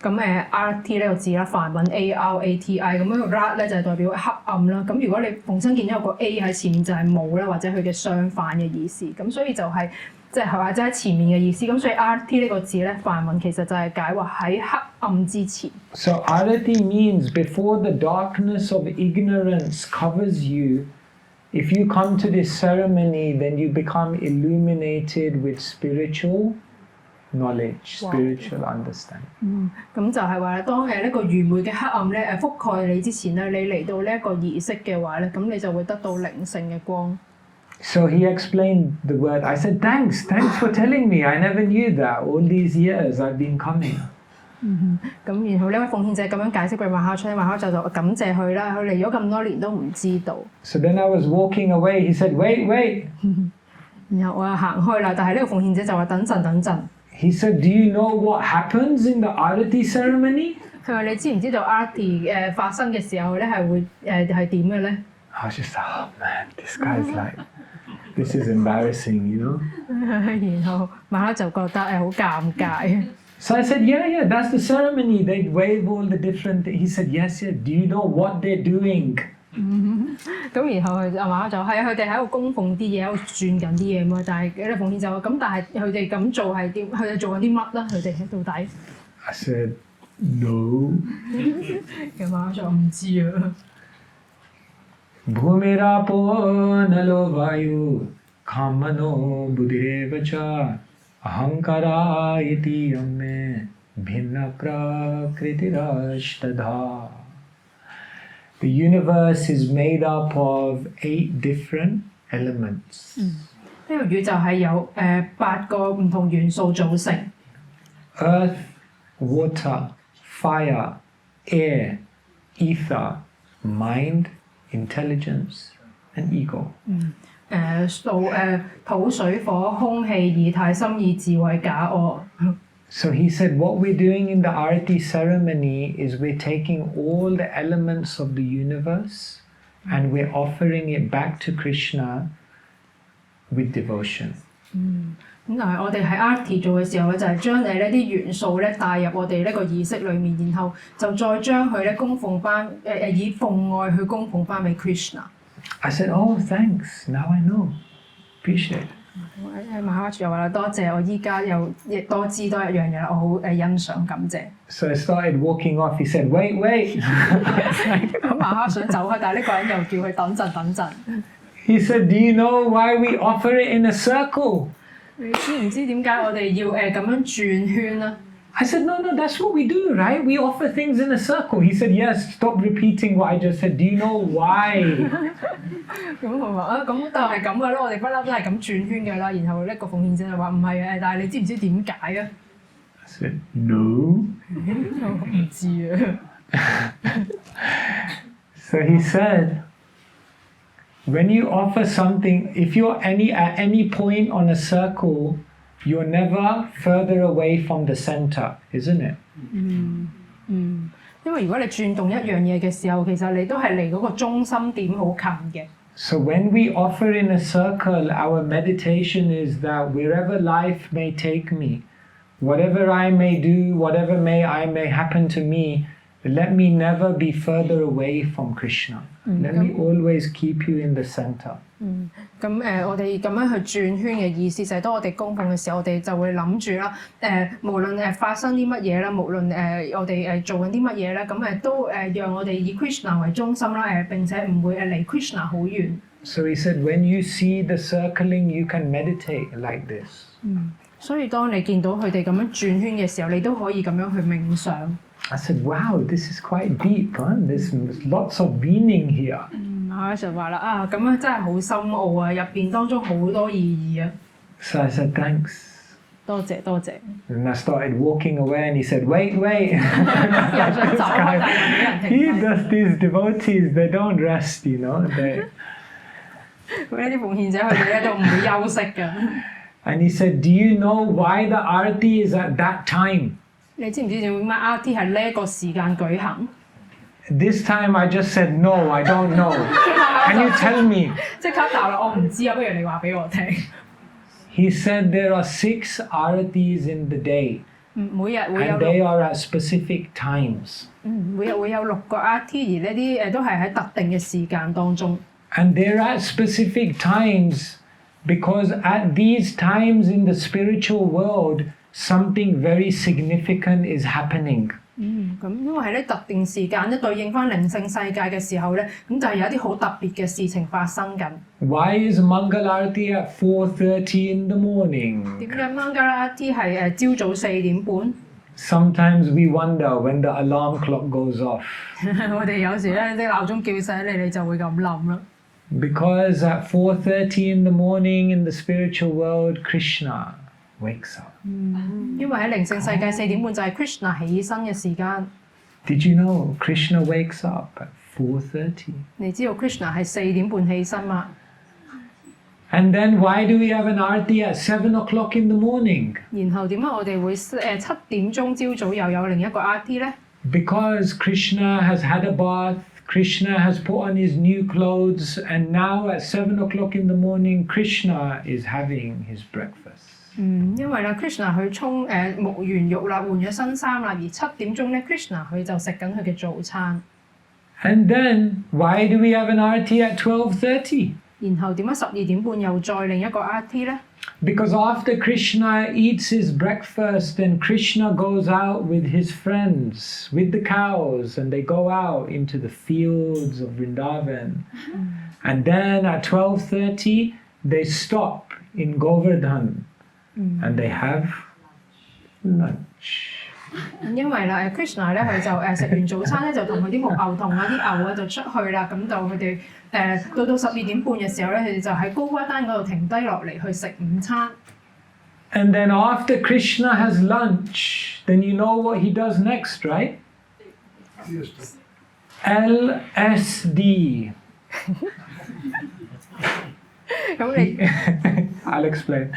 [SPEAKER 2] 咁Arati 呢個字啦，梵文 Arati， 咁樣個 Rat 咧就係代表黑暗啦。咁如果你逢親見到有個 A 喺前面，就係冇啦，或者佢嘅相反嘅意思。咁所以就係即係或者喺前面嘅意思。咁所以 Arati 呢個字咧，梵文其實就係解話喺黑暗之前。
[SPEAKER 1] So Arati means before the darkness of ignorance covers you. If you come to this ceremony, then you become illuminated with spiritual knowledge, spiritual understanding.
[SPEAKER 2] 咁就係話咧，當呢個愚昧嘅黑暗咧覆蓋你之前咧，你嚟到呢一個儀式嘅話咧，咁你就會得到靈性嘅光。
[SPEAKER 1] So he explained the word. I said, thanks for telling me. I never knew that. All these years I've been coming.
[SPEAKER 2] 咁然後呢位奉獻者咁樣解釋俾Maharaja就感謝佢啦，佢嚟咗咁多年都唔知道。
[SPEAKER 1] So then I was walking away. He said, wait.
[SPEAKER 2] 然後我又行開啦，但係呢個奉獻者就話等陣。
[SPEAKER 1] He said, "Do you know what happens in the Arati ceremony?"
[SPEAKER 2] 佢話：你知唔知道 Arati 發生嘅時候咧係會係點嘅咧？
[SPEAKER 1] I was just like, oh man, this guy's like, this is embarrassing, you know.
[SPEAKER 2] 然後馬克就覺得好尷尬。
[SPEAKER 1] So I said, yeah, that's the ceremony. They wave all the different. He said, yes. Do you know what they're doing?
[SPEAKER 2] 咁然後馬克就係佢哋喺度供奉啲嘢，喺度轉緊啲嘢嘛。但係咧奉獻就咁，但係佢哋咁做係點？佢哋做緊啲乜咧？佢哋到底
[SPEAKER 1] I said, no.
[SPEAKER 2] 咁馬克就唔知啊。
[SPEAKER 1] Bhumirapo nalo vayu kamano buddhireva cha ahankara iti yamme bhinna prakritirashtadha. The universe is made up of 8 different elements.
[SPEAKER 2] 呢個宇宙係由8個唔同元素組成
[SPEAKER 1] Earth, water, fire, air, ether, mind, intelligence, and ego. 土水火空氣液態心意智慧假我。So he said, what we're doing in the Arati ceremony is we're taking all the elements of the universe and we're offering it back to Krishna with devotion.
[SPEAKER 2] 咁但係我哋喺 Arati 做嘅時候咧，就係將呢啲元素咧帶入我哋呢個儀式裏面，然後就再將佢咧供奉翻以奉愛去供奉翻俾 Krishna。I
[SPEAKER 1] said, oh, thanks. Now I know. Appreciate it.
[SPEAKER 2] 馬哈就話啦，多謝，我依家又多知多一樣嘢啦，我好欣賞感謝。
[SPEAKER 1] So I started walking off. He said, wait.
[SPEAKER 2] 咁馬哈想走開，但係呢個人又叫佢等陣。
[SPEAKER 1] He said, do you know why we offer it in a circle?
[SPEAKER 2] 你知唔知點解我哋要咁樣轉圈啊？
[SPEAKER 1] I said, no, that's what we do, right? We offer things in a circle. He said, yes, stop repeating what I just said. Do you know why?
[SPEAKER 2] 咁佢話咁就係咁嘅咯，我哋不嬲都係咁轉圈嘅啦。然後呢個奉獻者就話唔係啊，但係你知唔知點解啊？
[SPEAKER 1] I said, no.
[SPEAKER 2] 我唔知啊。
[SPEAKER 1] So he said, when you offer something, if you're at any point on a circle, you're never further away from the center, isn't it?
[SPEAKER 2] 因為如果你轉動一樣嘢嘅時候，其實你都係離嗰個中心點好近嘅。
[SPEAKER 1] So when we offer in a circle, our meditation is that wherever life may take me, whatever I may do, whatever I may happen to me, let me never be further away from Krishna. Let me always keep you in the center.
[SPEAKER 2] 咁我哋咁樣去轉圈嘅意思就係當我哋供奉嘅時候，我哋就會諗住啦，無論發生啲乜嘢啦，無論我哋做緊啲乜嘢咧，咁都讓我哋以 Krishna 為中心啦，並且唔會離 Krishna 好遠。
[SPEAKER 1] So he said, when you see the circling, you can meditate like this.
[SPEAKER 2] 所以當你見到佢哋咁樣轉圈嘅時候，你都可以咁樣去冥想。
[SPEAKER 1] I said, wow, this is quite deep, huh? There's lots of meaning here.
[SPEAKER 2] 馬就話啦咁樣真係好深奧啊，入邊當中好多意義啊。
[SPEAKER 1] So I said, thanks.
[SPEAKER 2] 多謝。
[SPEAKER 1] And I started walking away and he said, wait.
[SPEAKER 2] 又想走開，但係俾人停
[SPEAKER 1] He does these devotees, they don't rest, you know.
[SPEAKER 2] 呢啲奉獻者佢哋咧都唔會休息㗎。
[SPEAKER 1] And he said, do you know why the Arati is at that time?
[SPEAKER 2] 你知唔知點解 Arati 係呢一個時間舉行？
[SPEAKER 1] This time I just said, no, I don't know. Can you tell me?
[SPEAKER 2] 即刻答啦，我唔知啊，不如你話俾我聽。
[SPEAKER 1] He said there are 6 Aratis in the day.
[SPEAKER 2] 每日會有
[SPEAKER 1] And they are at specific times.
[SPEAKER 2] 每日會有6個 Arati，而呢啲都係喺特定嘅時間當中。
[SPEAKER 1] And they're at specific times because at these times in the spiritual world, something very significant is happening.
[SPEAKER 2] 咁因為喺呢特定時間咧對應翻靈性世界嘅時候咧，咁就係有一啲好特別嘅事情發生緊。
[SPEAKER 1] Why is Mangal Arati at 4:30 in the morning?
[SPEAKER 2] 點解 Mangal Arati 係朝早4點半？
[SPEAKER 1] Sometimes we wonder when the alarm clock goes off.
[SPEAKER 2] 我哋有時咧啲鬧鐘叫醒你，你就會咁諗啦。
[SPEAKER 1] Because at 4:30 in the morning in the spiritual world, Krishna wakes up.
[SPEAKER 2] 因為喺靈性世界4點半就係 Krishna 起身嘅時間。
[SPEAKER 1] Did you know Krishna wakes up at 4:30?
[SPEAKER 2] 你知道 Krishna 係4點半起身嘛
[SPEAKER 1] And then why do we have an Arati at 7 o'clock in the morning?
[SPEAKER 2] 然後點解我哋會7點鐘朝早又有另一個 Arati 咧？
[SPEAKER 1] Because Krishna has had a bath, Krishna has put on his new clothes, and now at 7 o'clock in the morning, Krishna is having his breakfast.
[SPEAKER 2] 因為咧 Krishna 佢沖沐完浴啦，換咗新衫啦，而7點鐘咧 Krishna 佢就食緊佢嘅早餐。
[SPEAKER 1] And then, why do we have an Arati at 12:30?
[SPEAKER 2] 然後點解12點半又再另一個 Arati 咧？
[SPEAKER 1] Because after Krishna eats his breakfast, then Krishna goes out with his friends, with the cows, and they go out into the fields of Vrindavan. And then at 12:30, they stop in Govardhan, and they have lunch.
[SPEAKER 2] 因為啦，Krishna 咧佢就食完早餐咧，就同佢啲牧牛童啊、啲牛啊就出去啦，咁就佢哋到12點半嘅時候咧，佢哋就喺高瓜丹嗰度停低落嚟去食午餐。
[SPEAKER 1] And then after Krishna has lunch, then you know what he does next, right? LSD.
[SPEAKER 2] 咁你
[SPEAKER 1] I'll explain.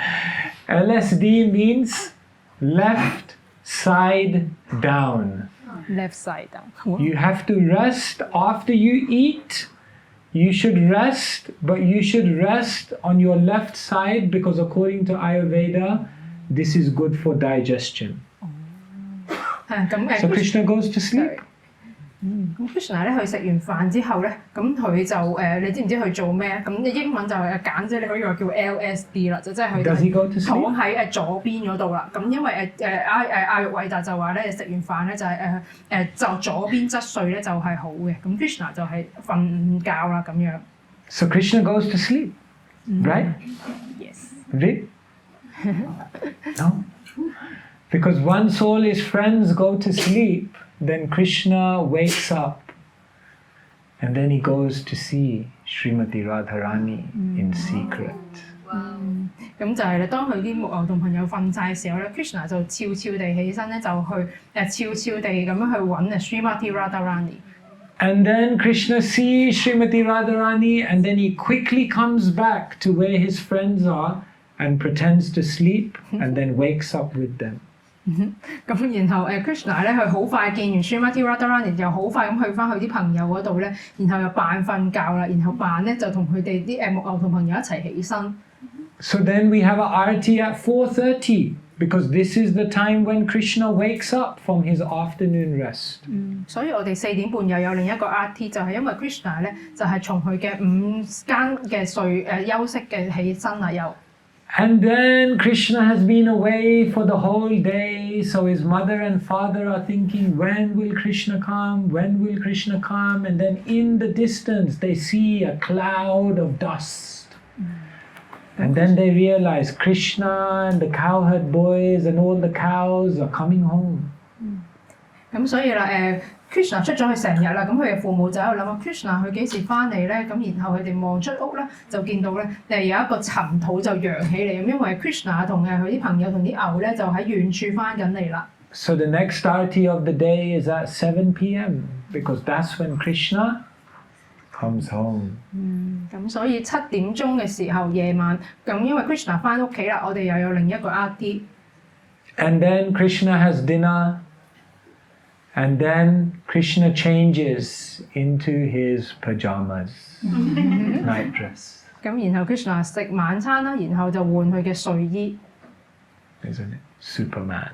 [SPEAKER 1] LSD means left side down.
[SPEAKER 2] left side down。
[SPEAKER 1] You have to rest after you eat. You should rest, but you should rest on your left side because according to Ayurveda, this is good for digestion.
[SPEAKER 2] 咁
[SPEAKER 1] So Krishna goes to sleep.
[SPEAKER 2] 咁 Krishna 咧佢食完飯之後咧，咁佢就你知唔知佢做咩？咁英文就簡即係你可以話叫 LSD 啦，就即係佢
[SPEAKER 1] Does he go to
[SPEAKER 2] 躺
[SPEAKER 1] sleep?
[SPEAKER 2] 喺左邊嗰度啦。咁因為阿育維達就話咧，食完飯咧就係就左邊側睡咧就係好嘅。咁 Krishna 就係瞓覺啦咁樣。
[SPEAKER 1] So Krishna goes to sleep, right?
[SPEAKER 2] Yes.
[SPEAKER 1] Right? No. Because once all his friends go to sleep, then Krishna wakes up and then he goes to see Srimati Radharani in secret.
[SPEAKER 2] 咁就係咧，當佢啲牧牛同朋友瞓晒嘅時候咧 ，Krishna 就悄悄地起身咧，就去悄悄地咁樣去揾Srimati Radharani。And
[SPEAKER 1] then Krishna sees Srimati Radharani and then he quickly comes back to where his friends are and pretends to sleep and then wakes up with them.
[SPEAKER 2] 咁然後Krishna 咧，佢好快見完 Srimati Radharani，又好快咁去翻佢啲朋友嗰度咧，然後又扮瞓覺啦，然後扮咧就同佢哋啲牧牛同朋友一齊起身。
[SPEAKER 1] So then we have a Arati at 4:30 because this is the time when Krishna wakes up from his afternoon rest.
[SPEAKER 2] 所以我哋4點半又有另一個 Arati，就係因為 Krishna 咧就係從佢嘅午間嘅休息嘅起身啦又。
[SPEAKER 1] And then Krishna has been away for the whole day, so his mother and father are thinking, when will Krishna come? When will Krishna come? And then in the distance they see a cloud of dust. And then they realize Krishna and the cowherd boys and all the cows are coming home.
[SPEAKER 2] 咁所以啦Krishna 出咗去成日啦，咁佢嘅父母就喺度諗Krishna 佢幾時翻嚟咧？咁然後佢哋望出屋咧，就見到咧有一個塵土就揚起嚟，咁因為 Krishna 同佢啲朋友同啲牛咧就喺遠處翻緊嚟啦。
[SPEAKER 1] So the next Arati of the day is at 7 p.m. because that's when Krishna comes home.
[SPEAKER 2] 咁所以7點鐘嘅時候夜晚，咁因為 Krishna 翻屋企啦，我哋又有另一個 Arati。And
[SPEAKER 1] then Krishna has dinner. And then Krishna changes into his pajamas, night dress.
[SPEAKER 2] 咁然後 Krishna 食晚餐啦，然後就換佢嘅睡衣。
[SPEAKER 1] Isn't it? Superman.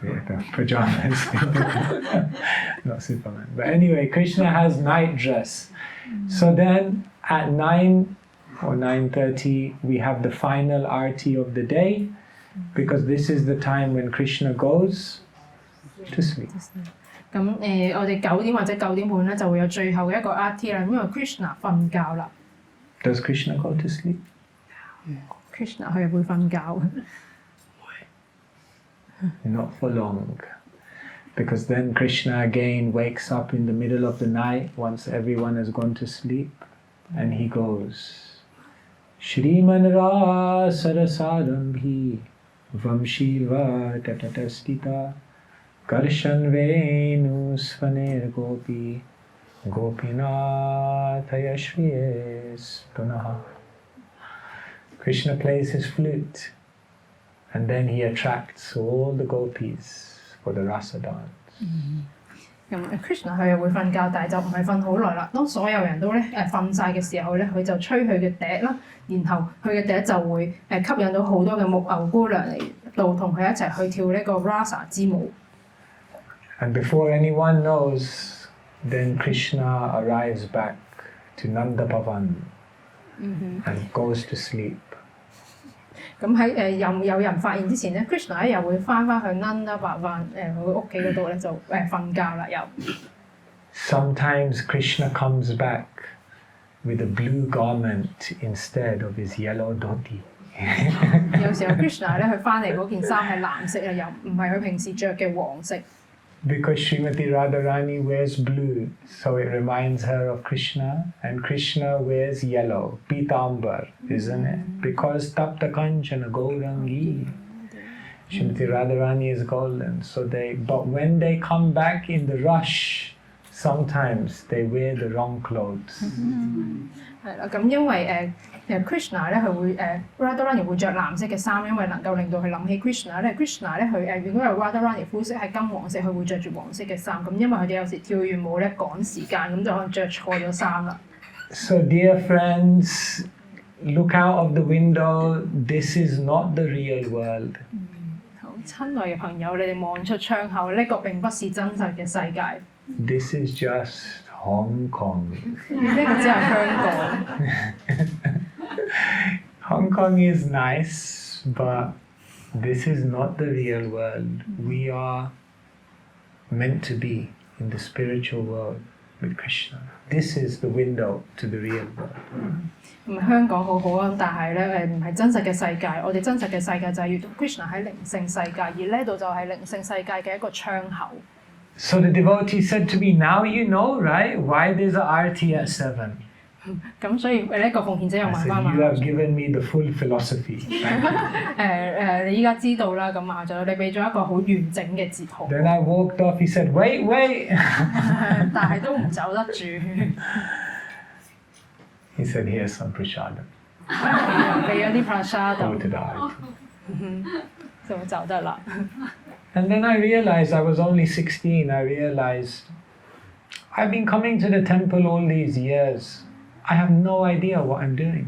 [SPEAKER 1] The pajamas. Not Superman. But anyway, Krishna has night dress. So then at 9 or 9:30, we have the final Arati of the day because this is the time when Krishna goes to sleep.
[SPEAKER 2] 咁我哋9點或者9點半咧就會有最後嘅一個 Arati 啦，因為 Krishna 瞓覺啦。
[SPEAKER 1] Does Krishna go to sleep?
[SPEAKER 2] Krishna 佢係會瞓覺嘅。
[SPEAKER 1] Not for long. Because then Krishna again wakes up in the middle of the night once everyone has gone to sleep and he goes Shriman Ra Sarasadambhi Vamshiva Tatatastita Karshan Venu Svaner Gopi Gopinath Yashvies Punaha. Krishna plays his flute, and then he attracts all the gopis for the rasa dance.
[SPEAKER 2] 咁 Krishna 佢又會瞓覺，但係就唔係瞓好耐啦。當所有人都咧瞓晒嘅時候咧，佢就吹佢嘅笛啦，然後佢嘅笛就會吸引到好多嘅牧牛姑娘嚟到同佢一齊去跳呢個 rasa 之舞。
[SPEAKER 1] And before anyone knows, then Krishna arrives back to Nanda Bhavan and goes to sleep.
[SPEAKER 2] 咁喺有人發現之前咧 ，Krishna 咧又會翻去 Nanda Bhavan 佢屋企嗰度咧就瞓覺啦又。
[SPEAKER 1] Sometimes Krishna comes back with a blue garment instead of his yellow dhoti.
[SPEAKER 2] 有時候 Krishna 咧佢翻嚟嗰件衫係藍色啊，又唔係佢平時着嘅黃色。
[SPEAKER 1] Because Srimati Radharani wears blue, so it reminds her of Krishna, and Krishna wears yellow, pitambar, isn't it? Because tapta kanchana gaurangi. Srimati Radharani is golden, but when they come back in the rush, sometimes they wear the wrong clothes.
[SPEAKER 2] 係啦，咁因為Krishna 咧佢會Radharani 會着藍色嘅衫，因為能夠令到佢諗起 Krishna 咧。Krishna 咧佢如果係 Radharani 膚色係金黃色，佢會着住黃色嘅衫。咁因為佢哋有時跳完舞咧趕時間，咁就可能着錯咗衫啦。
[SPEAKER 1] So dear friends, look out of the window. This is not the real world.
[SPEAKER 2] 好親愛嘅朋友，你哋望出窗口，呢個並不是真實嘅世界。
[SPEAKER 1] This is just Hong Kong.
[SPEAKER 2] 呢個只係香港。
[SPEAKER 1] Hong Kong is nice, but this is not the real world. We are meant to be in the spiritual world with Krishna. This is the window to the real world.
[SPEAKER 2] 香港好好啊，但係咧唔係真實嘅世界。我哋真實嘅世界就係要同 Krishna 喺靈性世界，而呢度就係靈性世界嘅一個窗口。
[SPEAKER 1] So the devotee said to me, now you know, right, why there's an Arati at 7.
[SPEAKER 2] 咁所以呢個奉獻者又
[SPEAKER 1] I
[SPEAKER 2] 問
[SPEAKER 1] said,
[SPEAKER 2] 翻
[SPEAKER 1] you have given me the full philosophy.
[SPEAKER 2] 你依家知道啦，咁啊就你俾咗一個好完整嘅哲學。
[SPEAKER 1] Then I walked off, he said, wait.
[SPEAKER 2] 但係都唔走得住。
[SPEAKER 1] He said, here's some prasadam.
[SPEAKER 2] 俾咗啲 prasadam。
[SPEAKER 1] Go to the Arati.
[SPEAKER 2] 就走得啦。
[SPEAKER 1] And then I realized, I was only 16, I realized I've been coming to the temple all these years. I have no idea what I'm doing.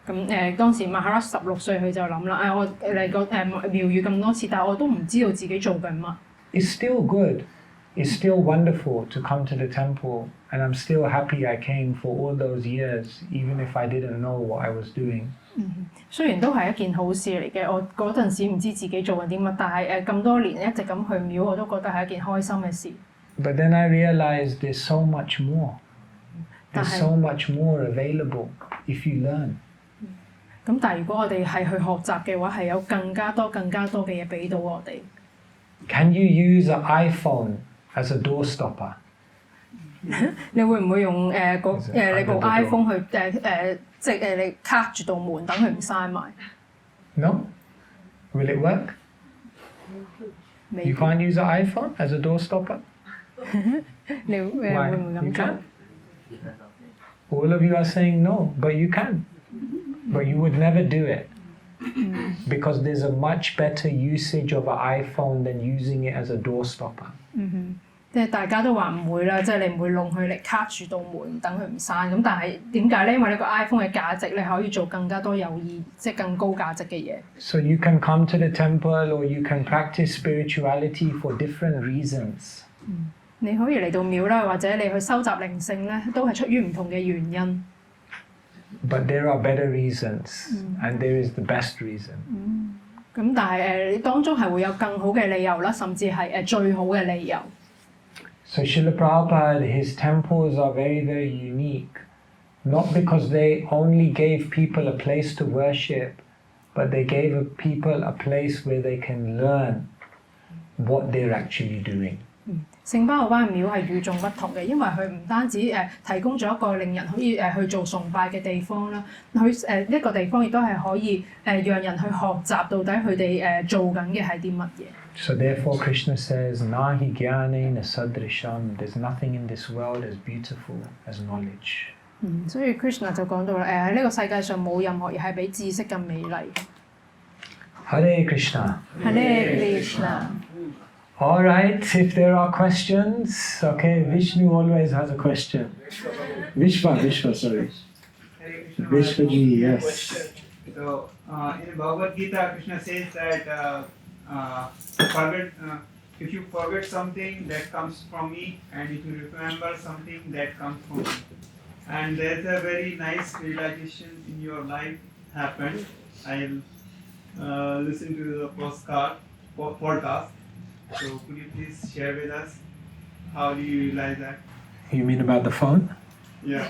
[SPEAKER 2] 咁當時 Maharaja 16歲，佢就諗啦，我嚟個廟宇咁多次，但係我都唔知道自己做緊乜。
[SPEAKER 1] It's still good. It's still wonderful to come to the temple, and I'm still happy I came for all those years, even if I didn't know what I was doing.
[SPEAKER 2] 雖然都係一件好事嚟嘅，我嗰陣時唔知自己做緊啲乜，但係咁多年一直咁去廟，我都覺得係一件開心嘅事。
[SPEAKER 1] But then I realized there's so much more. There's so much more available if you learn.
[SPEAKER 2] 咁但係如果我哋係去學習嘅話，係有更加多嘅嘢俾到我哋。
[SPEAKER 1] Can you use an iPhone as a door stopper?
[SPEAKER 2] 你會唔會用你部 iPhone 去即係你卡住道門，等佢唔閂埋
[SPEAKER 1] No? Will it work? You can't use an iPhone as a door stopper?
[SPEAKER 2] 你會唔會咁做
[SPEAKER 1] All of you are saying no, but you can. But you would never do it. Because there's a much better usage of an iPhone than using it as a door stopper.
[SPEAKER 2] 即係大家都話唔會啦，即係你唔會用佢嚟卡住道門，等佢唔閂。咁但係點解咧？因為呢個 iPhone 嘅價值，你可以做更加多有意，即係更高價值嘅嘢。
[SPEAKER 1] So you can come to the temple or you can practice spirituality for different reasons.
[SPEAKER 2] 你可以嚟到廟啦，或者你去收集靈性咧，都係出於唔同嘅原因。
[SPEAKER 1] But there are better reasons, and there is the best reason.
[SPEAKER 2] 咁但係當中係會有更好嘅理由啦，甚至係最好嘅理由。
[SPEAKER 1] So Srila Prabhupada, his temples are very, very unique. Not because they only gave people a place to worship, but they gave people a place where they can learn what they're actually doing.
[SPEAKER 2] 聖巴奧班廟係與眾不同嘅，因為佢唔單止提供咗一個令人可以去做崇拜嘅地方啦，佢一個地方亦都係可以讓人去學習到底佢哋做緊嘅係啲乜嘢。
[SPEAKER 1] So therefore Krishna says, Nahi jnanena sadrisham, there's nothing in this world as beautiful as knowledge.
[SPEAKER 2] 所以 Krishna 就講到啦，喺呢個世界上冇任何嘢係比知識更美麗。
[SPEAKER 1] Hare Krishna.
[SPEAKER 2] Hare Krishna.
[SPEAKER 1] All right, if there are questions, okay, Vishnu always has a question. Vishwa, sorry. Vishwaji, yes.
[SPEAKER 3] So, in Bhagavad Gītā, Krishna says that if you forget something, that comes from me, and if you remember something, that comes from me. And there's a very nice realization in your life happened. I'll listen to the podcast. So could you please share with us how do you realize that?
[SPEAKER 1] You mean about the phone?
[SPEAKER 3] Yeah.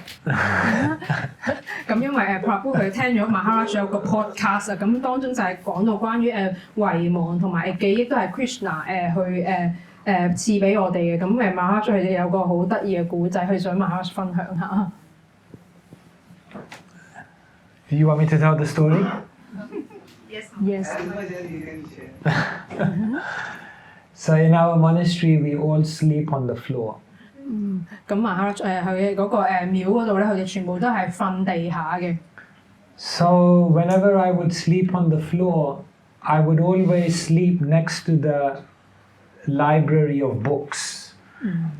[SPEAKER 2] 咁因為Prabhu 佢聽咗 Maharaja 有個 podcast 啊，咁當中就係講到關於遺忘同埋記憶都係 Krishna 去賜俾我哋嘅，咁Maharaja 佢哋有個好得意嘅故仔，佢想Maharaja分享下。
[SPEAKER 1] Do you want me to tell the story?
[SPEAKER 2] Yes.
[SPEAKER 3] As much as you can share.
[SPEAKER 1] So in our monastery, we all sleep on the floor.
[SPEAKER 2] 咁Maharaja 佢嗰個廟嗰度咧，佢哋全部都係瞓地下嘅。
[SPEAKER 1] So whenever I would sleep on the floor, I would always sleep next to the library of books.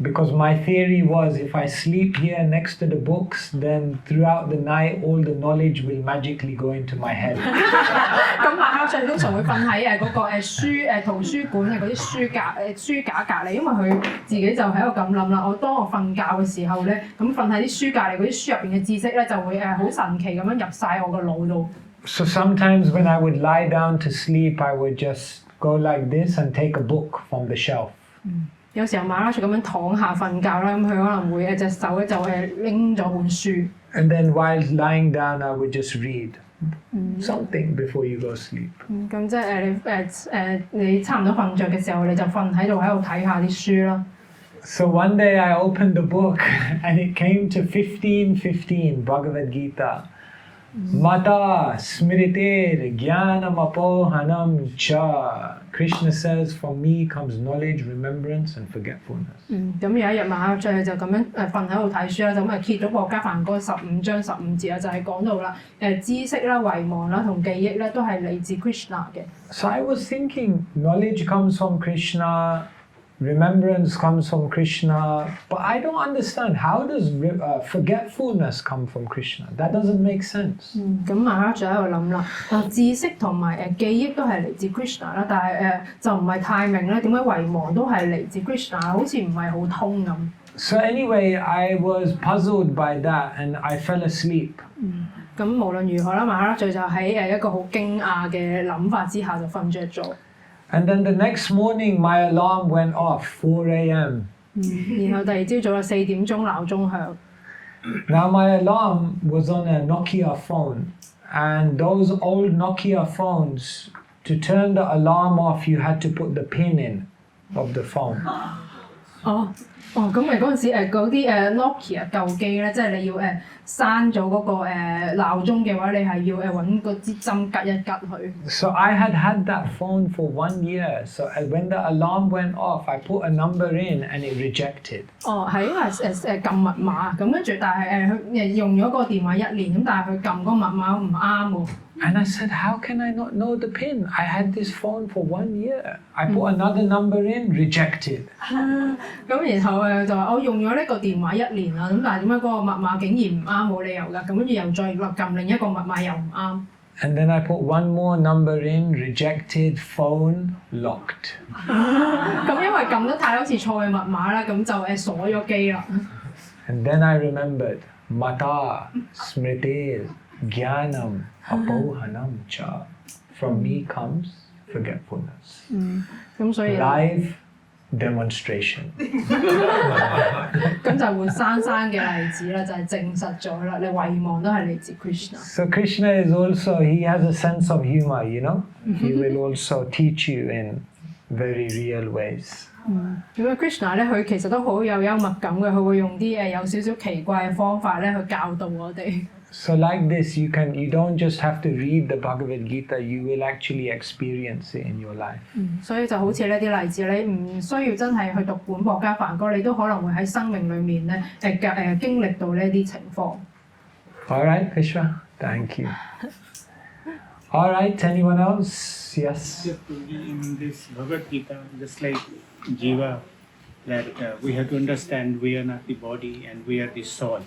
[SPEAKER 1] Because my theory was if I sleep here next to the books, then throughout the night all the knowledge will magically go into my head.
[SPEAKER 2] 咁Maharaja通常會瞓喺嗰個圖書館嘅嗰啲書架隔離，因為佢自己就喺度咁諗啦。當我瞓覺嘅時候咧，咁瞓喺啲書隔離嗰啲書入邊嘅知識咧，就會好神奇咁樣入晒我個腦度。
[SPEAKER 1] So sometimes when I would lie down to sleep, I would just go like this and take a book from the shelf.
[SPEAKER 2] 有時候Maharaja咁樣躺下瞓覺啦，咁佢可能會隻手咧就拎咗本書。
[SPEAKER 1] And then while lying down, I would just read something before you go sleep.
[SPEAKER 2] 咁即係你差唔多瞓着嘅時候，你就瞓喺度睇下啲書啦。
[SPEAKER 1] So one day I opened the book and it came to 15:15 Bhagavad Gītā. Mata smritir jnanam apohanam cha. Krishna says, from me comes knowledge, remembrance and forgetfulness.
[SPEAKER 2] 咁有一日Maharaja就咁樣瞓喺度睇書啦，咁揭咗《家梵歌》15章15節啦，就係講到啦知識啦、遺忘啦同記憶咧都係嚟自 Krishna 嘅。
[SPEAKER 1] So I was thinking, knowledge comes from Krishna, remembrance comes from Krishna, but I don't understand, how does forgetfulness come from Krishna? That doesn't make sense.
[SPEAKER 2] 咁Maharaja喺度諗啦，知識同埋記憶都係嚟自 Krishna 啦，但係就唔係太明咧，點解遺忘都係嚟自 Krishna，好似唔係好通咁。
[SPEAKER 1] So anyway, I was puzzled by that and I fell asleep.
[SPEAKER 2] 咁無論如何啦，Maharaja就喺一個好驚訝嘅諗法之下就瞓着咗。
[SPEAKER 1] And then the next morning, my alarm went off, 4 a.m.
[SPEAKER 2] 然後第二朝早啦4點鐘鬧鐘響。
[SPEAKER 1] Now my alarm was on a Nokia phone, and those old Nokia phones, to turn the alarm off, you had to put the pin in of the phone. 咁咪嗰陣時嗰啲Nokia 舊機咧，即係你要閂咗嗰個鬧鐘嘅話，你係要揾嗰支針吉一吉佢。So I had that phone for 1 year. So when the alarm went off, I put a number in and it rejected. 係因為撳密碼咁跟住，但係佢用咗個電話1年，咁但係佢撳嗰個密碼唔啱喎。And I said, how can I not know the pin? I had this phone for 1 year. I put another number in, rejected. 咁然後就話我用咗呢個電話1年啦，咁但係點解嗰個密碼竟然唔啱？冇理由㗎，咁跟住又再撳另一個密碼又唔啱。And then I put one more number in, rejected, phone, locked. 咁因為撳得太好似錯嘅密碼啦，咁就鎖咗機啦。And then I remembered, Mata smritir jnanam apohanam cha. From me comes forgetfulness. 咁所以 live demonstration. 咁就活生生嘅例子啦，就係證實咗啦，你遺忘都係嚟自 Krishna。So Krishna is also, he has a sense of humor, you know. He will also teach you in very real ways. 咁Krishna 咧，佢其實都好有幽默感嘅，佢會用啲有少少奇怪嘅方法咧去教導我哋。So like this, you don't just have to read the Bhagavad Gītā, you will actually experience it in your life. 所以就好似呢啲例子，你唔需要真係去讀本《家梵歌》，你都可能會喺生命裏面咧經歷到呢啲情況。All right, Krishna. Thank you. All right, anyone else? Yes.
[SPEAKER 4] Just in this Bhagavad Gītā, just like Jiva, that we have to understand we are not the body and we are the soul.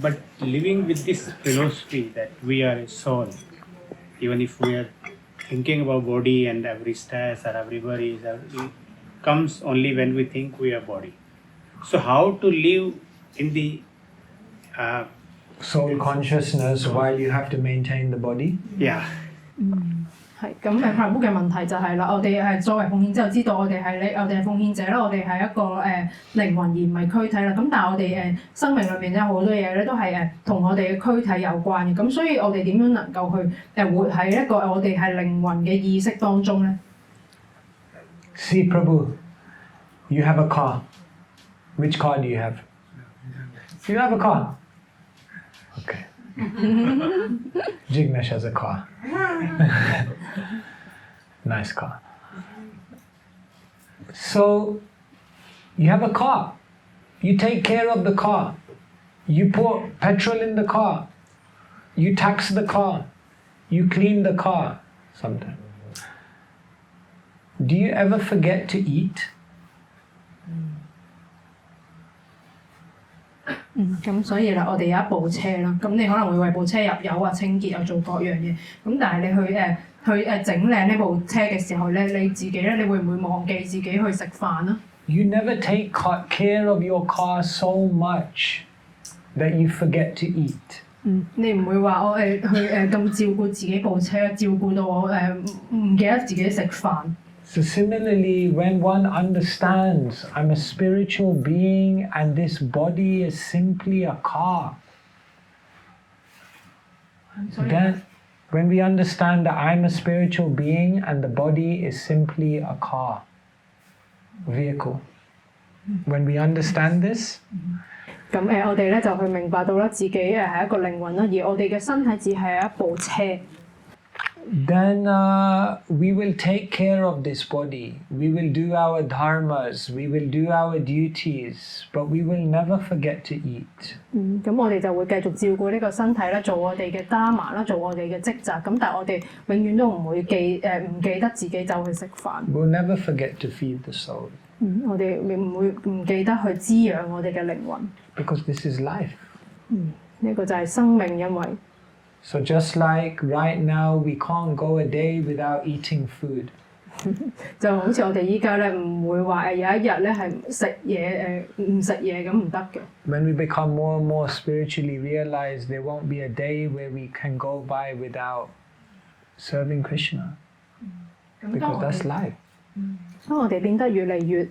[SPEAKER 4] But living with this philosophy that we are a soul, even if we are thinking about body and every stress or every worry, it comes only when we think we are body. So how to live in the
[SPEAKER 1] soul consciousness while you have to maintain the body?
[SPEAKER 4] Yeah.
[SPEAKER 2] 係咁Prabhu嘅問題就係啦，我哋係作為奉獻之後知道我哋係奉獻者啦，我哋係一個靈魂而唔係軀體啦。咁但係我哋生命裏面咧好多嘢咧都係同我哋嘅軀體有關嘅。咁所以我哋點樣能夠去活喺一個我哋係靈魂嘅意識當中咧
[SPEAKER 1] See, Prabhu, you have a car. Which car do you have? You have a car. Okay. Jignesh has a car. Nice car. So, you have a car. You take care of the car. You pour petrol in the car. You tax the car. You clean the car sometimes. Do you ever forget to eat?
[SPEAKER 2] 咁所以啦，我哋有一部車啦，咁你可能會為部車入油啊、清潔啊、做各樣嘢。咁但係你去整靚呢部車嘅時候咧，你自己咧，你會唔會忘記自己去食飯啊
[SPEAKER 1] You never take care of your car so much that you forget to eat.
[SPEAKER 2] 你唔會話我去咁照顧自己部車，照顧到我唔記得自己食飯。
[SPEAKER 1] So similarly, when one understands I'm a spiritual being and this body is simply a car, then when we understand that I'm a spiritual being and the body is simply a car, vehicle, when we understand this,
[SPEAKER 2] 咁我哋咧就去明白到啦，自己係一個靈魂啦，而我哋嘅身體只係一部車。
[SPEAKER 1] then we will take care of this body. We will do our dharmas, we will do our duties, but we will never forget to eat.
[SPEAKER 2] 咁我哋就會繼續照顧呢個身體啦，做我哋嘅 dharma 啦，做我哋嘅職責。咁但係我哋永遠都唔會唔記得自己走去食飯。
[SPEAKER 1] We'll never forget to feed the soul.
[SPEAKER 2] 我哋唔記得去滋養我哋嘅靈魂。
[SPEAKER 1] Because this is life.
[SPEAKER 2] 呢個就係生命，因為。
[SPEAKER 1] So just like right now, we can't go a day without eating food.
[SPEAKER 2] 就好似我哋依家咧，唔會話有一日咧係食嘢唔食嘢咁唔得嘅。
[SPEAKER 1] When we become more and more spiritually realized, there won't be a day where we can go by without serving Krishna. Because that's life.
[SPEAKER 2] 當我哋變得越嚟越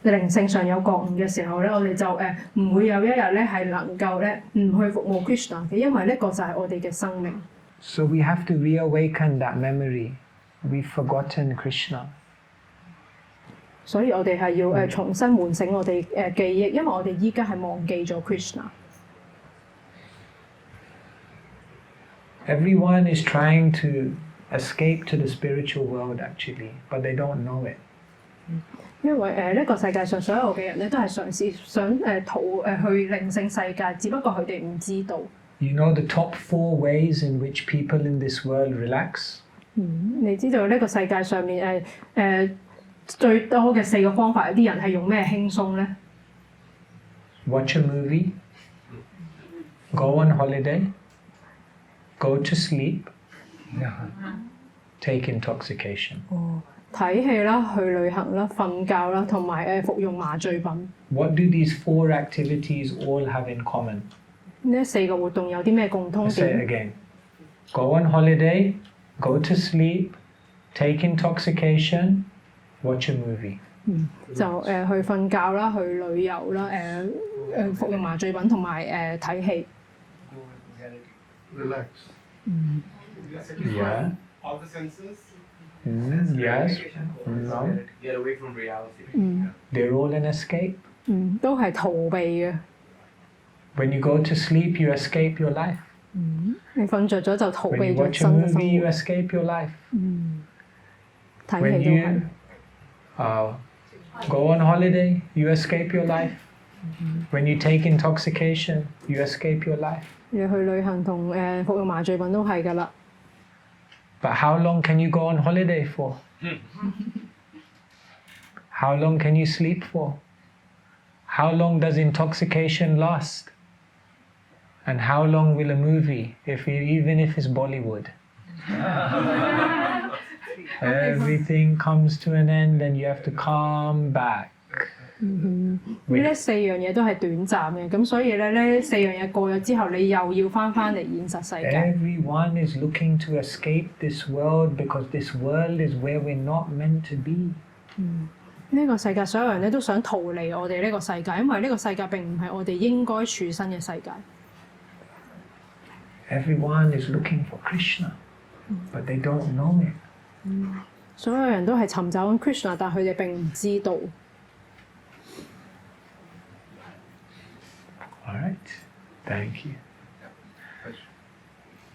[SPEAKER 2] 靈性上有覺悟嘅時候咧，我哋就唔會有一日咧係能夠咧唔去服務 Krishna 嘅，因為呢個就係我哋嘅生命。
[SPEAKER 1] So we have to reawaken that memory. We've forgotten Krishna.
[SPEAKER 2] 所以我哋係要重新喚醒我哋記憶，因為我哋依家係忘記咗 Krishna。Everyone
[SPEAKER 1] is trying to escape to the spiritual world actually, but they don't know it.
[SPEAKER 2] 因為呢個世界上所有嘅人咧都係嘗試想逃去靈性世界，只不過佢哋唔知道。
[SPEAKER 1] You know the top 4 ways in which people in this world relax?
[SPEAKER 2] 你知道呢個世界上面最多嘅4個方法，有啲人係用咩輕鬆咧
[SPEAKER 1] Watch a movie, go on holiday, go to sleep, take intoxication.
[SPEAKER 2] 睇戲啦、去旅行啦、瞓覺啦，同埋服用麻醉品。
[SPEAKER 1] What do these 4 activities all have in common?
[SPEAKER 2] 呢4個活動有啲咩共通
[SPEAKER 1] Say it
[SPEAKER 2] 點？
[SPEAKER 1] again. Go on holiday, go to sleep, take intoxication, watch a movie.
[SPEAKER 2] 就去瞓覺啦、去旅遊啦、服用麻醉品同埋睇戲。
[SPEAKER 5] Relax.
[SPEAKER 1] Yeah.
[SPEAKER 5] All the senses.
[SPEAKER 1] Yes. No.
[SPEAKER 5] Get away from reality.
[SPEAKER 1] They're all an escape.
[SPEAKER 2] 都係逃避嘅。
[SPEAKER 1] When you go to sleep, you escape your life.
[SPEAKER 2] 你瞓着咗就逃避
[SPEAKER 1] When you
[SPEAKER 2] 咗
[SPEAKER 1] watch a
[SPEAKER 2] 真嘅生
[SPEAKER 1] movie, you
[SPEAKER 2] 活。
[SPEAKER 1] escape your life.
[SPEAKER 2] 睇
[SPEAKER 1] When
[SPEAKER 2] 戲都係
[SPEAKER 1] you。go on holiday, you escape your life. When you take intoxication, you escape your life.
[SPEAKER 2] 你去旅行同服用麻醉品都係㗎啦。
[SPEAKER 1] But how long can you go on holiday for? How long can you sleep for? How long does intoxication last? And how long will a movie, even if it's Bollywood? Everything comes to an end and you have to come back.
[SPEAKER 2] 呢四樣嘢都係短暫嘅，咁所以咧呢四樣嘢過咗之後，你又要翻嚟現實世界。
[SPEAKER 1] Everyone is looking to escape this world because this world is where we're not meant to be.
[SPEAKER 2] 呢個世界所有人咧都想逃離我哋呢個世界，因為呢個世界並唔係我哋應該處身嘅世界。
[SPEAKER 1] Everyone is looking for Krishna, but they don't know it.
[SPEAKER 2] 所有人都係尋找緊 Krishna， 但佢哋並唔知道。
[SPEAKER 1] All right, thank you.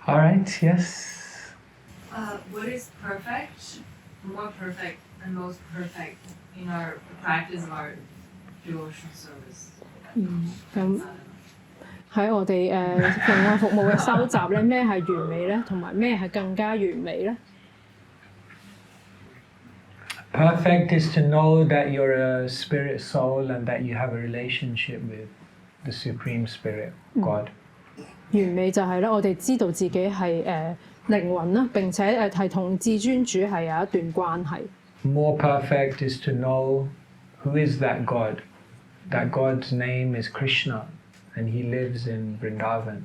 [SPEAKER 1] All right, yes.
[SPEAKER 6] What is perfect, more perfect, and most perfect in our practice of our devotional service?
[SPEAKER 2] 咁喺我哋同愛服務嘅收集咧，咩係完美咧，同埋咩係更加完美咧？
[SPEAKER 1] Perfect is to know that you're a spirit soul and that you have a relationship with the Supreme Spirit, God.
[SPEAKER 2] 完美就係咧，我哋知道自己係靈魂啦，並且係同至尊主係有一段關係。
[SPEAKER 1] More perfect is to know who is that God. That God's name is Krishna, and He lives in Vrindavan.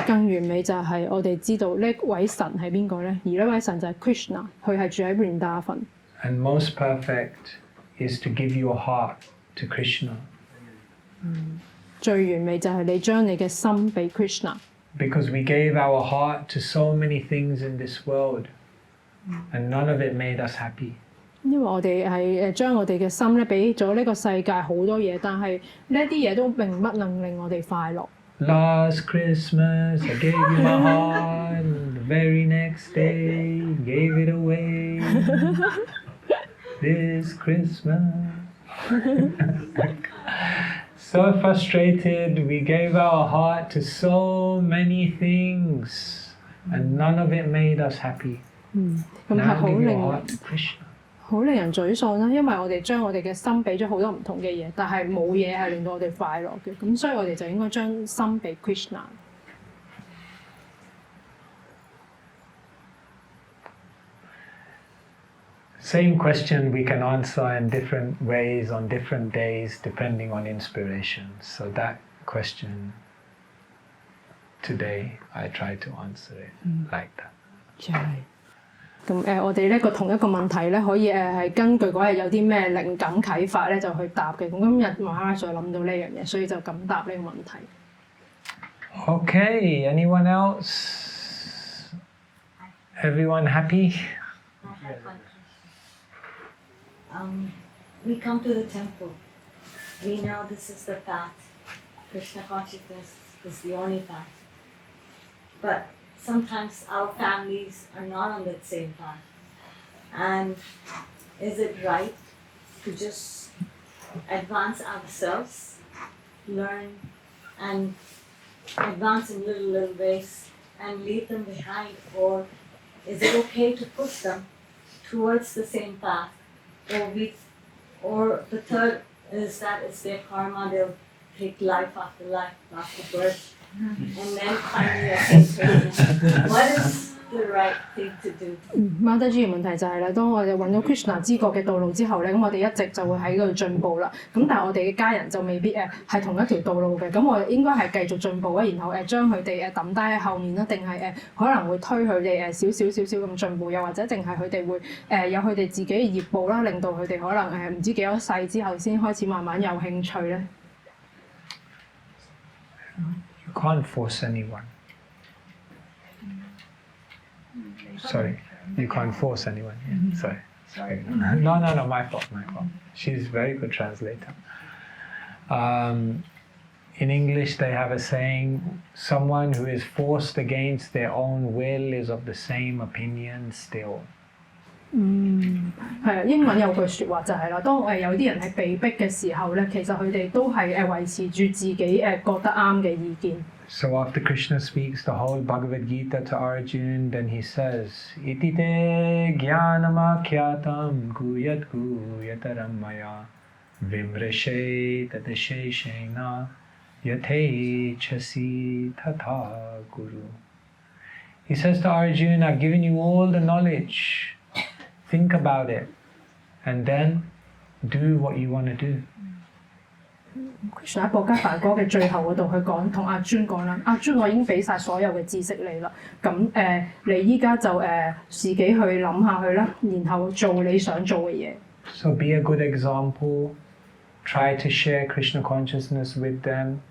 [SPEAKER 2] 更完美就係我哋知道呢位神係邊個咧？而呢位神就係 Krishna， 佢係住喺 Vrindavan。And
[SPEAKER 1] most perfect is to give your heart to Krishna.
[SPEAKER 2] 最完美就係你將你嘅心俾 Krishna。
[SPEAKER 1] Because we gave our heart to so many things in this world, and none of it made us happy.
[SPEAKER 2] 因為我哋係將我哋嘅心咧俾咗呢個世界好多嘢，但係呢啲嘢都並不能令我哋快樂。
[SPEAKER 1] Last Christmas I gave you my heart, and the very next day gave it away. This Christmas. So frustrated, we gave our heart to so many things, and none of it made us happy.
[SPEAKER 2] 咁係
[SPEAKER 1] Now
[SPEAKER 2] 好
[SPEAKER 1] give
[SPEAKER 2] 令
[SPEAKER 1] your
[SPEAKER 2] 人
[SPEAKER 1] heart to Krishna.
[SPEAKER 2] 好令人沮喪啦，因為我哋將我哋嘅心俾咗好多唔同嘅嘢，但係冇嘢係令到我哋快樂嘅，咁所以我哋就應該將心俾 Krishna。Same
[SPEAKER 1] question we can answer in different ways on different days depending on inspiration. So that question today I try to answer it like that.
[SPEAKER 2] 咁我哋呢個同一個問題咧，可以係根據嗰日有啲咩靈感啟發咧，就去答嘅。咁今日Maharaja再諗到呢樣嘢，所以就咁答呢個問題。
[SPEAKER 1] Okay, anyone else? Everyone happy?
[SPEAKER 7] We come to the temple. We know this is the path. Krishna consciousness is the only path. But sometimes our families are not on that same path. And is it right to just advance ourselves, learn and advance in little ways and leave them behind? Or is it okay to push them towards the same path? Or the third is that it's their karma, they'll take life after birth, and then finally attain. What is the right thing to do?
[SPEAKER 2] Maharaja 嘅問題就係啦，當我哋揾到 Krishna 知覺嘅道路之後咧，咁我哋一直就會喺嗰度進步啦。咁但係我哋嘅家人就未必係同一條道路嘅，咁我哋應該係繼續進步啊，然後將佢哋抌低喺後面啦，定係可能會推佢哋少少咁進步，又或者淨係佢哋會有佢哋自己嘅業報啦，令到佢哋可能唔知幾多世之後先開始慢慢有興趣咧。
[SPEAKER 1] You can't force anyone. Sorry, you can't force anyone. Yeah, sorry. No, my fault. She's a very good translator. In English, they have a saying, someone who is forced against their own will is of the same opinion still.
[SPEAKER 2] 係啊，英文有句説話就係啦，當有啲人係被逼嘅時候咧，其實佢哋都係維持住自己覺得啱嘅意見。
[SPEAKER 1] So after Krishna speaks the whole Bhagavad Gītā to Arjuna, then he says, Iti te jnanamakyatam guyat guyataram maya vimrishe tadasheshena yate chasi tatha guru. He says to Arjuna, I've given you all the knowledge. Think about it, and then do what you want to do.
[SPEAKER 2] Krishna 喺《博伽梵歌》嘅最後嗰度，佢講同阿尊講啦，阿尊我已經俾晒所有嘅知識你啦，咁你依家就自己去諗下去啦，然後做你想做嘅嘢。
[SPEAKER 1] So be a good example. Try to share Krishna consciousness with them.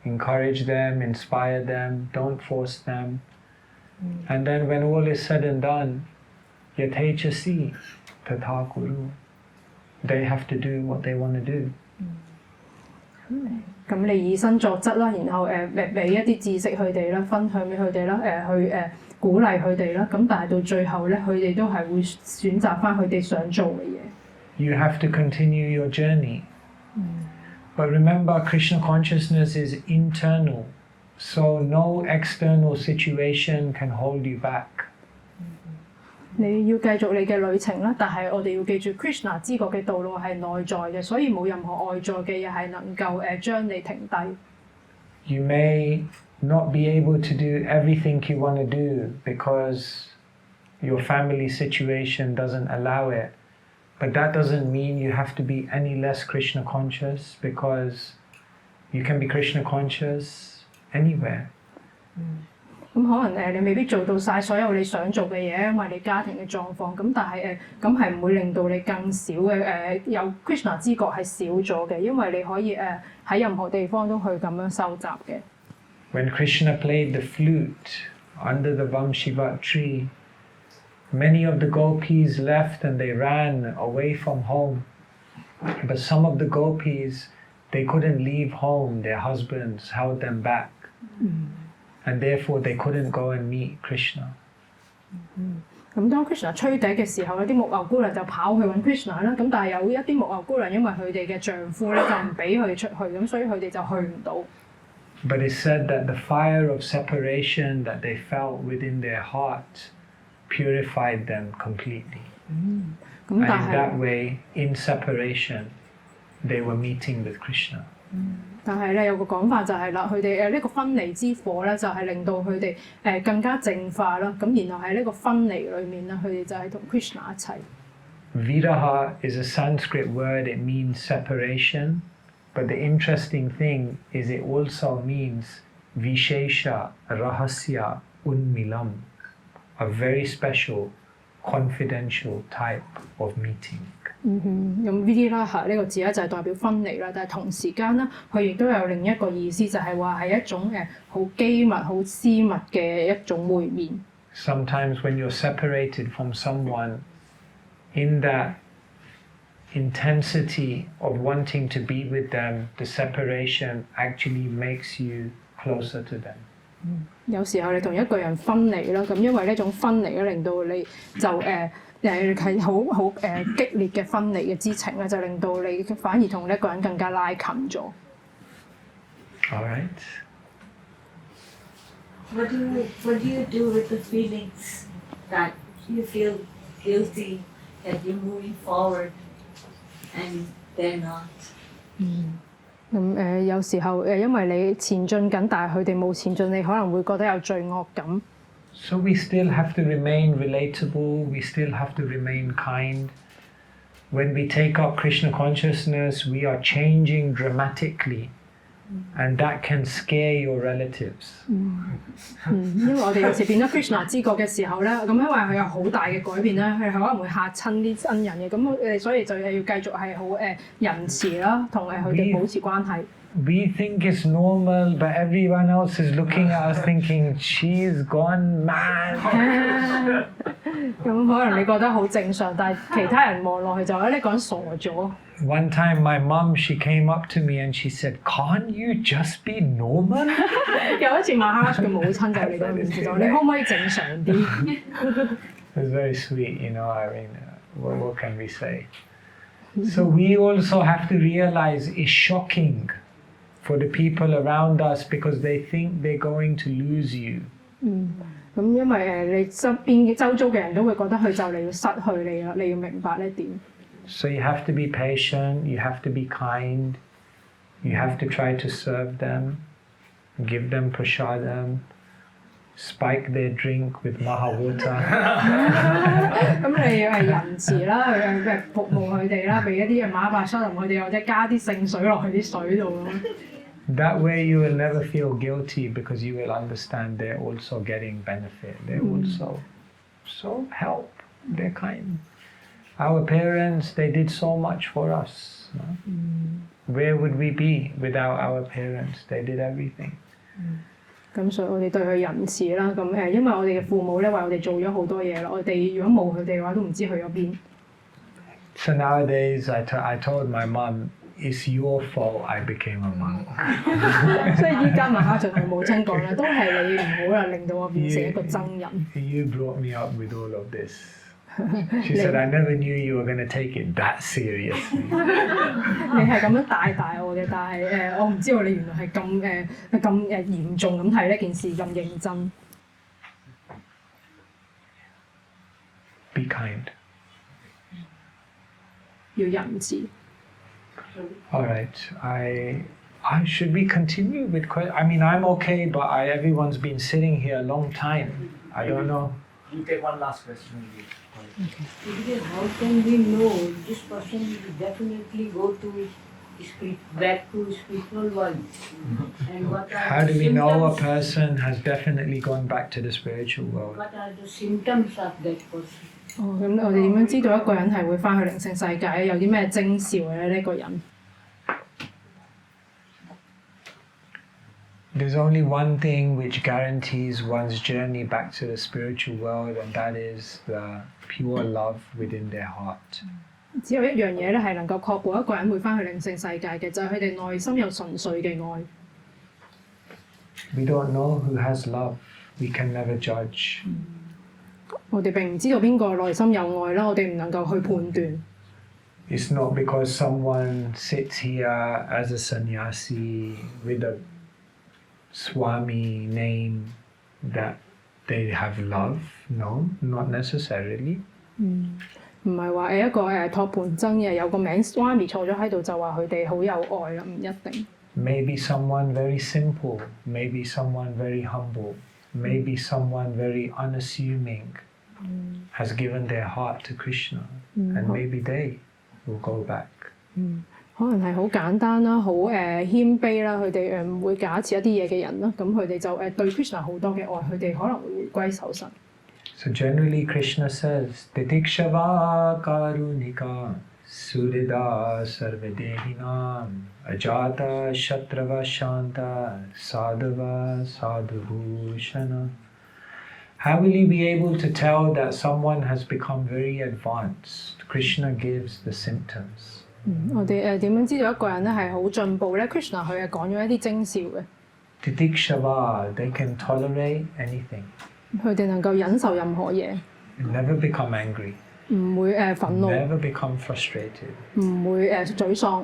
[SPEAKER 1] Encourage them, inspire them. Don't force them. And then when all is said and done, yatechasi tatha guru. They have to do what they want to do.
[SPEAKER 2] 咁你以身作則啦，然後俾一啲知識佢哋啦，分享俾佢哋啦，去鼓勵佢哋啦。咁但係到最後咧，佢哋都係會選擇翻佢哋想做嘅嘢。
[SPEAKER 1] You have to continue your journey. But remember, Krishna consciousness is internal, so no external situation can hold you back.
[SPEAKER 2] 你要繼續你嘅旅程啦，但係我哋要記住 Krishna 知覺嘅道路係內在嘅，所以冇任何外在嘅嘢係能夠將你停低。
[SPEAKER 1] You may not be able to do everything you want to do because your family situation doesn't allow it. But that doesn't mean you have to be any less Krishna conscious, because you can be Krishna conscious anywhere.
[SPEAKER 2] 咁可能你未必做到晒所有你想做嘅嘢，因為你家庭嘅狀況。咁但係咁係唔會令到你更少嘅有 Krishna 知覺係少咗嘅，因為你可以喺任何地方都去咁樣收集嘅。
[SPEAKER 1] When Krishna played the flute under the Vamshivat tree, many of the gopis left and they ran away from home. But some of the gopis, they couldn't leave home. Their husbands held them back. And therefore they couldn't go and meet Krishna.
[SPEAKER 2] 咁當 Krishna 吹笛嘅時候，有啲木牛姑娘就跑去揾 Krishna 啦。咁但係有一啲木牛姑娘因為佢哋嘅丈夫咧就唔俾佢出去，咁所以佢哋就去唔到。
[SPEAKER 1] But it's said that the fire of separation that they felt within their heart purified them completely. And in that way, in separation, they were meeting with Krishna.
[SPEAKER 2] 但係咧有個講法就係啦，佢哋呢個分離之火咧就係令到佢哋更加淨化啦。咁然後喺呢個分離裏面咧，佢哋就係同 Krishna 一齊。
[SPEAKER 1] Viraha is a Sanskrit word. It means separation. But the interesting thing is it also means Vishesha Rahasya Unmilam, a very special, confidential type of meeting.
[SPEAKER 2] 咁 Viraha 呢個字咧就係代表分離啦，但係同時間咧，佢亦都有另一個意思，就係話係一種好機密、好私密嘅一種會面。
[SPEAKER 1] Sometimes when you're separated from someone, in that intensity of wanting to be with them, the separation actually makes you closer to them.
[SPEAKER 2] 有時候你同一個人分離啦，咁因為呢種分離咧，令到你就係好激烈嘅分離嘅之情咧，就令到你反而同一個人更加拉近咗。
[SPEAKER 1] All right.
[SPEAKER 7] What do you do with the feelings that you feel guilty that you're moving forward and they're not?
[SPEAKER 2] 咁有時候因為你前進緊，但係佢哋冇前進，你可能會覺得有罪惡感。
[SPEAKER 1] So we still have to remain relatable, we still have to remain kind. When we take up Krishna consciousness, we are changing dramatically, and that can scare your relatives.
[SPEAKER 2] 因為我哋有時變咗 Krishna 知覺嘅時候咧，咁因為佢有好大嘅改變咧，佢可能會嚇親啲恩人嘅，咁所以就要繼續係好仁慈啦，同佢哋保持關係。
[SPEAKER 1] We think it's normal, but everyone else is looking at us thinking, she's gone mad.
[SPEAKER 2] 咁可能你覺得好正常，但係其他人望落去就話呢個人傻咗。
[SPEAKER 1] One time my mom, she came up to me and she said, can't you just be normal?
[SPEAKER 2] 有一次Maharaja嘅母親就嚟到面前就話：你可唔可以正常啲
[SPEAKER 1] It's very sweet, you know. I mean, what can we say? So we also have to realize it's shocking for the people around us because they think they're going to lose you.
[SPEAKER 2] 咁因為你側邊周遭嘅人都會覺得佢就嚟要失去你啦，你要明白呢一點。
[SPEAKER 1] So you have to be patient, you have to be kind, you have to try to serve them, give them prasadam, spike their drink with Maharaja.
[SPEAKER 2] 咁你要係仁慈啦，去服務佢哋啦，俾一啲嘅馬巴沙林佢哋，或者加啲聖水落去啲水度咯。
[SPEAKER 1] That way you will never feel guilty because you will understand they're also getting benefit. They're also so help. They're kind. Our parents, they did so much for us. No? Where would we be without our parents? They did everything.
[SPEAKER 2] 咁所以我哋對佢仁慈啦，咁因為我哋嘅父母咧為我哋做咗好多嘢啦，我哋如果冇佢哋嘅話，都唔知去咗邊。
[SPEAKER 1] So nowadays, I told my mom, it's your fault I became a monk.
[SPEAKER 2] 所以依家慢慢就同母親講啦，都係你唔好啦，令到我變成一個僧人。
[SPEAKER 1] You brought me up with all of this. She said, I never knew you were going to take it that seriously.
[SPEAKER 2] 你係咁樣帶大我嘅，但係我唔知道你原來係咁嚴重咁睇呢件事咁認真。
[SPEAKER 1] Be kind.
[SPEAKER 2] 要仁慈。
[SPEAKER 1] All right. Should we continue with questions? I mean, I'm okay, but everyone's been sitting here a long time. I don't know.
[SPEAKER 5] You take one last question.
[SPEAKER 7] Because how can we know this person will definitely go to back to spiritual world? And what are
[SPEAKER 1] How
[SPEAKER 7] the
[SPEAKER 1] do we know a
[SPEAKER 7] symptoms?
[SPEAKER 1] person has definitely gone back to the spiritual world?
[SPEAKER 7] What are the symptoms of that person?
[SPEAKER 2] 咁我哋點樣知道一個人係會翻去靈性世界？有啲咩徵兆咧？呢個人？
[SPEAKER 1] There's only one thing which guarantees one's journey back to the spiritual world, and that is the pure love within their heart.
[SPEAKER 2] 只有一樣嘢咧係能夠確保一個人會翻去靈性世界嘅，就係佢哋內心有純粹嘅愛。
[SPEAKER 1] We don't know who has love. We can never judge.
[SPEAKER 2] 我哋並唔知道邊個內心有愛啦，我哋唔能夠去判斷。
[SPEAKER 1] It's not because someone sits here as a sannyasi with a Swami name that they have love. No, not necessarily.
[SPEAKER 2] 唔係話一個托盤僧嘅有個名 Swami 坐咗喺度就話佢哋好有愛啦，唔一定。
[SPEAKER 1] Maybe someone very simple, maybe someone very humble, maybe someone very unassuming has given their heart to Krishna, and maybe they will go back.
[SPEAKER 2] 可能係好簡單啦，好謙卑啦，佢哋唔會假設一啲嘢嘅人啦，咁佢哋就對 Krishna 好多嘅愛，佢哋可能會回歸受神。
[SPEAKER 3] So generally Krishna says, Kshava Karunika Surida Sarvadehinam Ajata Shatrava Shanta Sadhava Sadhubhushana. How will you be able to tell that someone has become very advanced? Krishna gives the symptoms.
[SPEAKER 2] 我哋點樣知道一個人咧係好進步咧 ？Krishna 佢係講咗一啲徵兆嘅。
[SPEAKER 3] Kshava, they can tolerate anything.
[SPEAKER 2] 佢哋能夠忍受任何嘢，
[SPEAKER 3] Never become angry.
[SPEAKER 2] 唔會憤怒，
[SPEAKER 3] Never become frustrated.
[SPEAKER 2] 唔會沮喪。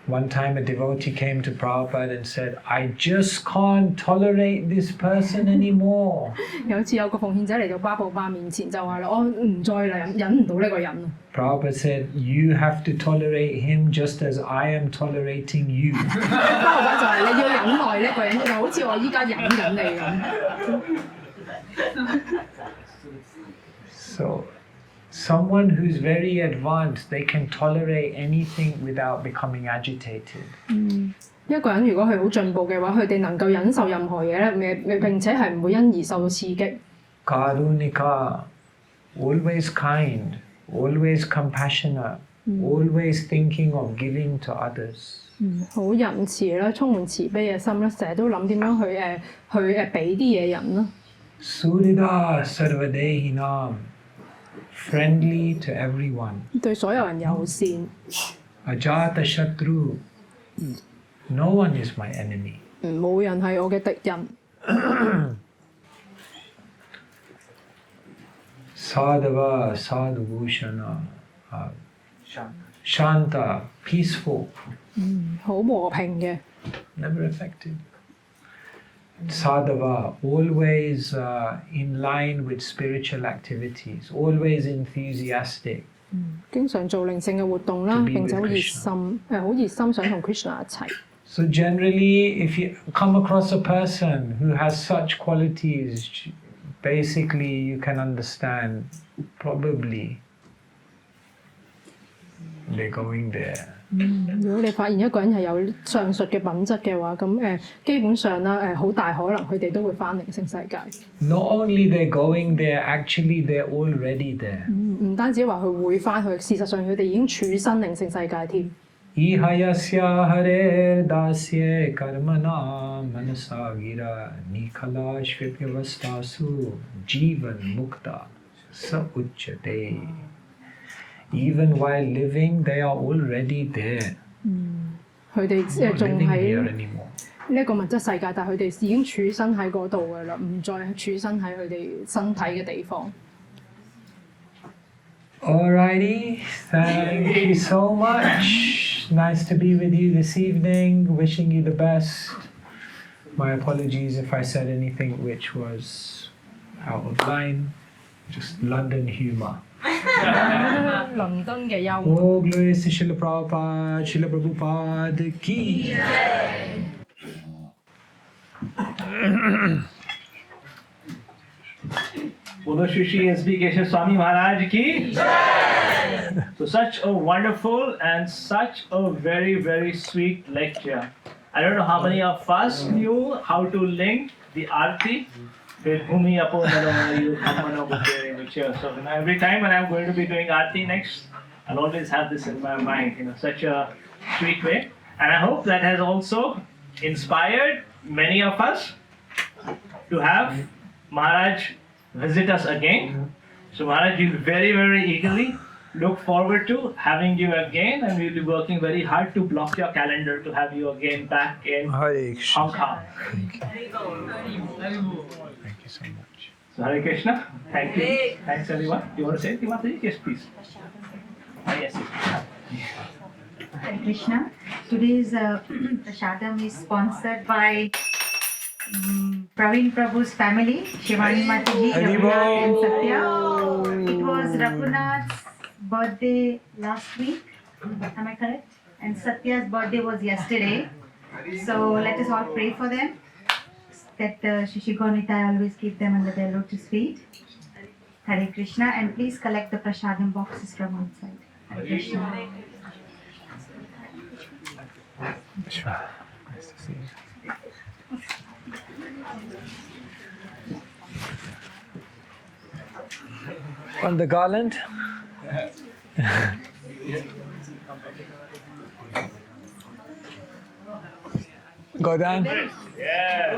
[SPEAKER 3] One time a devotee came to Prabhupada and said, I just can't tolerate this person anymore.
[SPEAKER 2] 有次有個奉獻者嚟到巴布巴面前就話啦：我唔再忍唔到呢個人啊！
[SPEAKER 3] Prabhupada said, you have to tolerate him just as I am tolerating you.
[SPEAKER 2] 巴布巴就係你要忍耐呢個人，就好似我依家忍緊你咁。
[SPEAKER 3] So, someone who's very advanced, they can tolerate anything without becoming agitated.
[SPEAKER 2] 一個人如果係好進步嘅話，佢哋能夠忍受任何嘢咧，並且係唔會因而受到刺激。
[SPEAKER 3] Karunika, always kind, always compassionate, always thinking of giving to others.
[SPEAKER 2] 好仁慈啦，充滿慈悲嘅心啦，成日都諗點樣去俾啲嘢人啦。
[SPEAKER 3] Surida Sarvadehinam, friendly to everyone.
[SPEAKER 2] 對所有人友善。
[SPEAKER 3] Ajata Shatru, no one is my enemy.
[SPEAKER 2] 冇人係我嘅敵人。
[SPEAKER 1] Sadhava, sadhubhushana, shanta, peaceful,
[SPEAKER 2] 好和平嘅。
[SPEAKER 1] never affected. Sadhava, always in line with spiritual activities, always enthusiastic.
[SPEAKER 2] 經常做靈性嘅活動啦，
[SPEAKER 1] To be
[SPEAKER 2] 並且好
[SPEAKER 1] with
[SPEAKER 2] 熱心，好熱心想同 Krishna 一齊。
[SPEAKER 1] So generally, if you come across a person who has such qualities, basically you can understand probably they're going there.
[SPEAKER 2] 如果你發現一個人係有上述嘅品質嘅話，咁基本上啦，好大可能佢哋都會返靈性世界。
[SPEAKER 1] Not only they're going there, actually they're already there.
[SPEAKER 2] 唔單止話佢會返去，事實上佢哋已經處身靈性世界添。
[SPEAKER 1] Ihayasya hare dasya karmana manasa gira nikhala shvipyavastasu jivan mukta sa uchyate. Even while living, they are already there.
[SPEAKER 2] 佢哋
[SPEAKER 1] Not
[SPEAKER 2] 仲
[SPEAKER 1] living
[SPEAKER 2] 喺
[SPEAKER 1] here anymore.
[SPEAKER 2] 呢一個物質世界，但係佢哋已經處身喺嗰度㗎啦，唔再處身喺佢哋身體嘅地方。
[SPEAKER 1] Alrighty, thank you so much. Nice to be with you this evening. Wishing you the best. My apologies if I said anything which was out of line. Just London humor.
[SPEAKER 2] 倫敦嘅幽默。
[SPEAKER 1] Oh, glorious to Srila Prabhupada, Srila Prabhupada ki.
[SPEAKER 8] Bolo Shri Shri SB Keshava Swami Maharaj ki. So such a wonderful and such a very, very sweet lecture. I don't know how many of us knew how to link the Arati with Bhumi Apo Nalamayu Kamano Bhuteri Vichya. So every time when I'm going to be doing Arati next, I'll always have this in my mind, such a sweet way. And I hope that has also inspired many of us to have Maharaj visit us again. So Maharaj, we very, very eagerly look forward to having you again, and we'll be working very hard to block your calendar to have you again back in Hong Kong.
[SPEAKER 1] Thank you so much.
[SPEAKER 8] So Hare Krishna, thank you. Thanks everyone. You want to say anything, Mataji? Yes, please. Yes.
[SPEAKER 9] Hare Krishna. Today's prasadam is sponsored by Praveen Prabhu's family, Shivani Mataji, Raghunath and Satya. It was Raghunath's birthday last week, am I correct? And Satya's birthday was yesterday. So let us all pray for them, that Shri Gaurnitai always keep them under their lotus feet. Hare Krishna, and please collect the prasadam boxes from outside. Hare Krishna.
[SPEAKER 1] Sure. Nice to see you. On the garland. Go down.
[SPEAKER 8] Yeah.